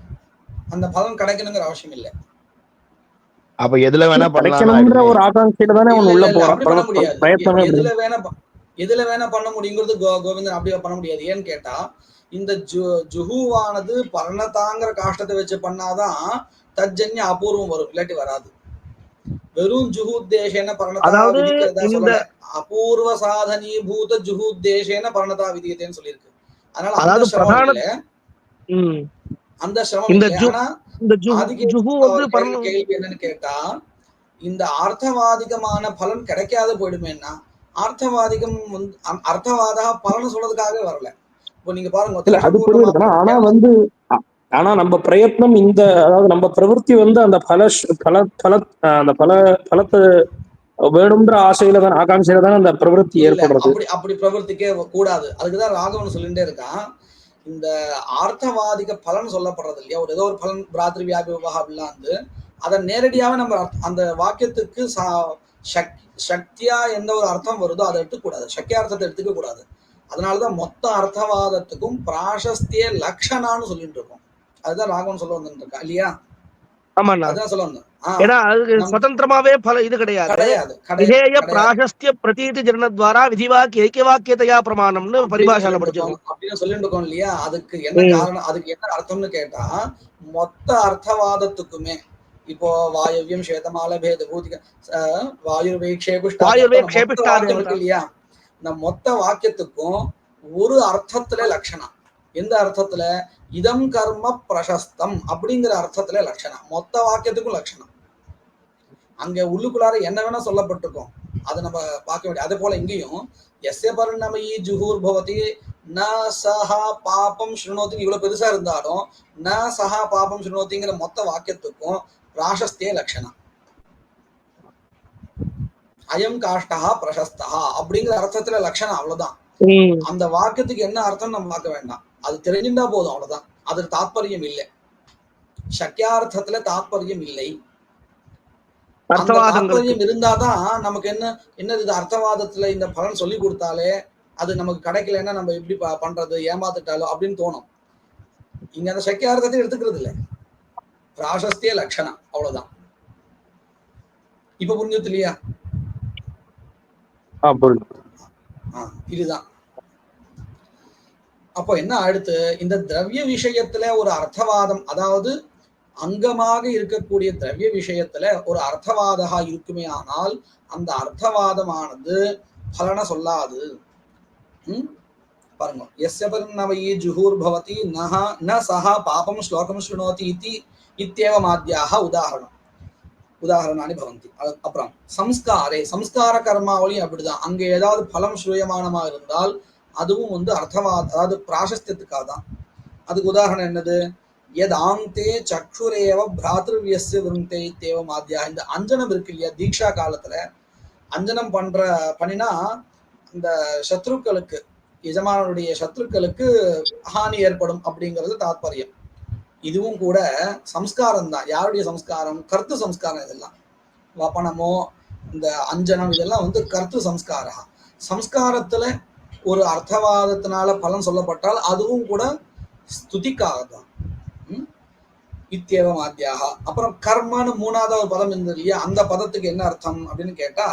அந்த பலன் கிடைக்கணுங்கிற அவசியம் இல்லை. அப்ப எதுல வேணா கிடைக்கணும்ன்ற ஒரு ஆகாங்கையில தானே அவன் உள்ள போறான். எதுல வேணா பண்ண முடியுங்கிறது கோவிந்தன் அப்படியே பண்ண முடியாது. ஏன்னு கேட்டா, இந்த ஜுஹுவானது பர்ணதாங்கிற காஷ்டத்தை வச்சு பண்ணாதான் தஜ்ஜன்ய அபூர்வம் வரும், இல்லாட்டி வராது. வெறும் ஜுஹுத்தேஷேன பர்ணதா விதிக்கிறதா சொல்ல, அபூர்வ சாதனீபூத ஜுஹுத்தேஷேன பர்ணதா விதியதேன்னு சொல்லியிருக்கு. அதனால அந்த சிரமம் இல்ல, அந்த சிரமம் இல்லை. ஆனா கேள்வி என்னன்னு கேட்டா, இந்த ஆர்த்தவாதிகமான பலன் கிடைக்காத போயிடுமேன்னா, ஆர்த்தவாதிகம் அர்த்தவாதா பலன் சொல்றதுக்காகவே வரல. இப்போ நீங்க பாருங்க, ஆனா நம்ம பிரயத்னம் இந்த, அதாவது நம்ம பிரவருத்தி வந்து அந்த அந்த பலத்தை வேணும்ன்ற ஆசையில தான், ஆகாங்கையில தான் அந்த பிரவருத்தி ஏற்படுறது. அப்படி பிரவருத்திக்கே கூடாது. அதுக்குதான் ராகவன் சொல்லிட்டே இருக்கான், இந்த ஆர்த்தவாதிக பலன் சொல்லப்படுறது இல்லையா, ஒரு ஏதோ ஒரு பலன் பிராத்திரி வியாபி விவாகம் அப்படிலாம் வந்து அதை நேரடியாக நம்ம அந்த வாக்கியத்துக்கு சக்தியா எந்த ஒரு அர்த்தம் வருதோ அதை எடுத்துக்கூடாது, சக்தியார்த்தத்தை எடுத்துக்க கூடாது. அதனாலதான் மொத்த அர்த்தவாதத்துக்கும் பிராசஸ்திய லட்சணான்னு சொல்லிட்டு இருக்கோம். அதுதான் ராகவன் சொல்ல வந்துட்டு இருக்கா இல்லையா? ஆமாண்ணா. அதான் சொல்ல வந்தேன். ஏன்னா அதுக்கு நம் சுதந்திரமாவே பல இது கிடையாது. கிடையாது விதேய கிடையாது. பிராசஸ்திய பிரதீதி ஜனத்வாரா விதிவாக்கிய ஐக்கியவாக்கியதையா பிரமாணம்னு அப்படின்னு பரிபாஷால படிச்சிருக்கோம். சொல்லிட்டு இருக்கோம் இல்லையா? அதுக்கு என்ன காரணம், அதுக்கு என்ன அர்த்தம்னு கேட்டா, மொத்த அர்த்தவாதத்துக்குமே இப்போ வாயவ்யம் ஸ்வேதமால பேத பூதிக வாயுர்வை வாயுர்வே க்ஷேபிஷ்டாதி மொத்த க்ஷேபிஷ்டா வாக்கியம் தேவதா. இருக்கு இல்லையா? இந்த மொத்த வாக்கியத்துக்கும் ஒரு அர்த்தத்துல லட்சணம். எந்த அர்த்தத்துல? இதம் கர்ம பிரசஸ்தம் அப்படிங்கிற அர்த்தத்துல லட்சணம். மொத்த வாக்கியத்துக்கும் லட்சணம். அங்க உள்ளுக்குள்ளார என்ன வேணா சொல்லப்பட்டிருக்கும், அதை நம்ம பார்க்க வேண்டிய. அதே போல இங்கேயும் எஸ்ய பரிணமயி ஜுஹூர் பவதி ந சஹா பாபம் ஸ்ருணோதி இவ்வளவு பெருசா இருந்தாலும் ந சஹா பாபம் ஸ்ருணோதிங்கிற மொத்த வாக்கியத்துக்கும் பிராசஸ்திய லட்சணம். அயம் காஷ்டா பிரசஸ்தா அப்படிங்கிற அர்த்தத்துல லட்சணம். அவ்வளவுதான். அந்த வாக்கியத்துக்கு என்ன அர்த்தம் நம்ம பார்க்க வேண்டாம், அது தெரிஞ்சுட்டா போதும். அவ்வளவுதான். அது தாத்பரியம் இல்லை. சக்கியார்த்தத்துல தாத்பரியம் இல்லை. அந்த தாத்பரியம் இருந்தாதான் நமக்கு என்னது இது அர்த்தவாதத்துல இந்த பலன் சொல்லி கொடுத்தாலே அது நமக்கு கிடைக்கலன்னா நம்ம எப்படி பண்றது, ஏமாத்துட்டாலும் அப்படின்னு தோணும். இங்க அந்த சக்கியார்த்தத்தை எடுத்துக்கிறது இல்லை, பிராசஸ்திய லட்சணம். அவ்வளவுதான். இப்ப புரிஞ்சது இல்லையா? இதுதான். அப்போ என்ன அடுத்து, இந்த திரவிய விஷயத்துல ஒரு அர்த்தவாதம், அதாவது அங்கமாக இருக்கக்கூடிய திரவிய விஷயத்துல ஒரு அர்த்தவாதா இருக்குமே ஆனால் அந்த அர்த்தவாதமானது பலனை சொல்லாது. பாருங்க, எஸ்ய பரிணமயி ஜுஹூர் பவதி ந சஹா பாபம் ஸ்லோகம் ஸ்ருணோதி இதி இத்யேவமாத்யாஹ உதாரணானி பவந்தி. அப்புறம் சம்ஸ்கார கர்மாவளியும் அப்படிதான். அங்க ஏதாவது பலம் ஸ்ரூயமானமா இருந்தால் அதுவும் அர்த்தவாத, அதாவது பிராசஸ்தியத்துக்காக தான். அதுக்கு உதாரணம் என்னது? யதாந்தே சக்ஷுரேவ பிராத்ருவியஸ்ய விருந்தே இத்யேவம் ஆத்யா. இந்த அஞ்சனம் இருக்கு இல்லையா, தீக்ஷா காலத்துல அஞ்சனம் பண்ணினா இந்த சத்ருக்களுக்கு, எஜமானுடைய சத்ருக்களுக்கு ஹானி ஏற்படும் அப்படிங்கிறது தாத்பரியம். இதுவும் கூட சம்ஸ்காரம் தான். யாருடைய சம்ஸ்காரம்? கர்த்து சம்ஸ்காரம். இதெல்லாம் வப்பனமோ இந்த அஞ்சனம் இதெல்லாம் கர்த்து சம்ஸ்காரா. சம்ஸ்காரத்துல ஒரு அர்த்தவாதத்தினால பலன் சொல்லப்பட்டால் அதுவும் கூட ஸ்துதிக்காக தான். இத்யேவம் ஆத்யாக. அப்புறம் கர்மன்னு மூணாவது ஒரு பதம் இருந்தது இல்லையா, அந்த பதத்துக்கு என்ன அர்த்தம் அப்படின்னு கேட்டா,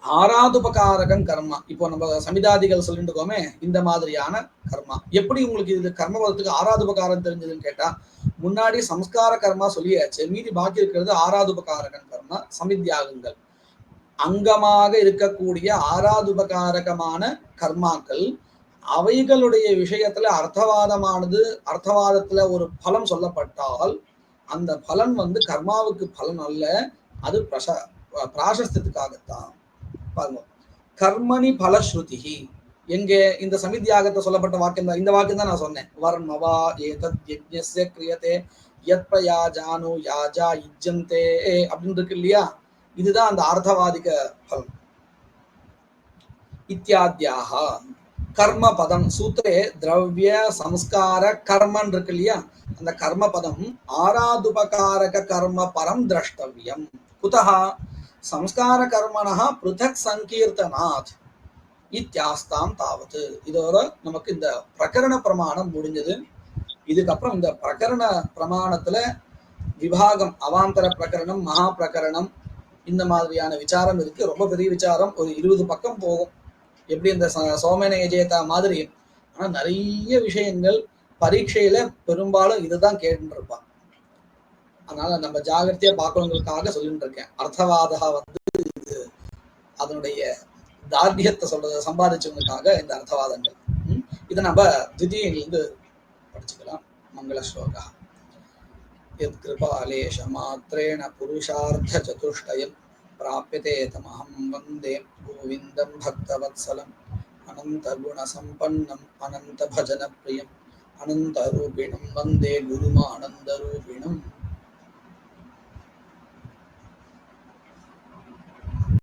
ஆராதுபகாரகன் கர்மா. இப்போ நம்ம சமிதாதிகள் சொல்லிட்டு இருக்கோமே, இந்த மாதிரியான கர்மா. எப்படி உங்களுக்கு இது கர்ம பதத்துக்கு ஆராதுபகாரம் தெரிஞ்சதுன்னு கேட்டா, முன்னாடி சம்ஸ்கார கர்மா சொல்லியாச்சு, மீதி பாக்கி இருக்கிறது ஆராதுபகாரகன் கர்மா, சமித்யாகங்கள். அங்கமாக இருக்கக்கூடிய ஆராதுபகாரகமான கர்மாக்கள், அவைகளுடைய விஷயத்துல அர்த்தவாதத்துல ஒரு பலம் சொல்லப்பட்டால் அந்த பலன் கர்மாவுக்கு பலன் அல்ல, அது பிராசஸ்தியத்துக்காகத்தான். பாருங்க, கர்மணி பலஸ்ருதி. எங்கே? இந்த சமித்யாகத்தை சொல்லப்பட்ட வாக்கியம் தான். இந்த வாக்கியம் தான் நான் சொன்னேன். வர்மவா ஏதத் யஜ்ஞஸ்ய கிரியதே யத் பிரயாஜானு யாஜா யுஜ்யந்தே அப்படின்னு இருக்கு இல்லையா, இதுதான் அந்த ஆர்த்தவாதிக பலம். இத்தியாத்யாக கர்ம பதம் சூத்திரே திரவிய சம்ஸ்கார கர்மன் இருக்கு இல்லையா, அந்த கர்ம பதம் ஆராதுபகாரக கர்ம பரம் திரஷ்டவியம். குதஹ? சம்ஸ்கார கர்மணः பிருதக் சங்கீர்த்தனாத் இத்தியாஸ்தாம் தாவத். இதோட நமக்கு இந்த பிரகரண பிரமாணம் முடிஞ்சது. இதுக்கப்புறம் இந்த பிரகரண பிரமாணத்துல விபாகம், அவாந்தர பிரகரணம், மகா பிரகரணம், இந்த மாதிரியான விசாரம் இருக்கு. ரொம்ப பெரிய விசாரம், ஒரு 20 பக்கம் போகும். எப்படி இந்த சோமேன எஜேதா மாதிரி. ஆனா நிறைய விஷயங்கள் பரீட்சையில பெரும்பாலும் இதுதான் கேட்டு இருப்பான். அதனால நம்ம ஜாகிரதையா பார்க்கணுங்களுக்காக சொல்லிட்டு இருக்கேன். அர்த்தவாதா இது அதனுடைய தார்டியத்தை சொல்றத சம்பாதிச்சவங்களுக்காக இந்த அர்த்தவாதங்கள். இதை நம்ம திடீர்னு படிச்சுக்கலாம். மங்கள ஸ்லோகா. யத் கிருபாலேஷ மாத்ரேண புருஷார்த்த சதுஷ்டயம் பிராப்யதே தமஹம் வந்தே கோவிந்தம் பக்தவத்சலம் அனந்த குண சம்பன்னம் அனந்த பஜன பிரியம் அனந்த ரூபிணம் வந்தே குருமானந்த ரூபிணம்.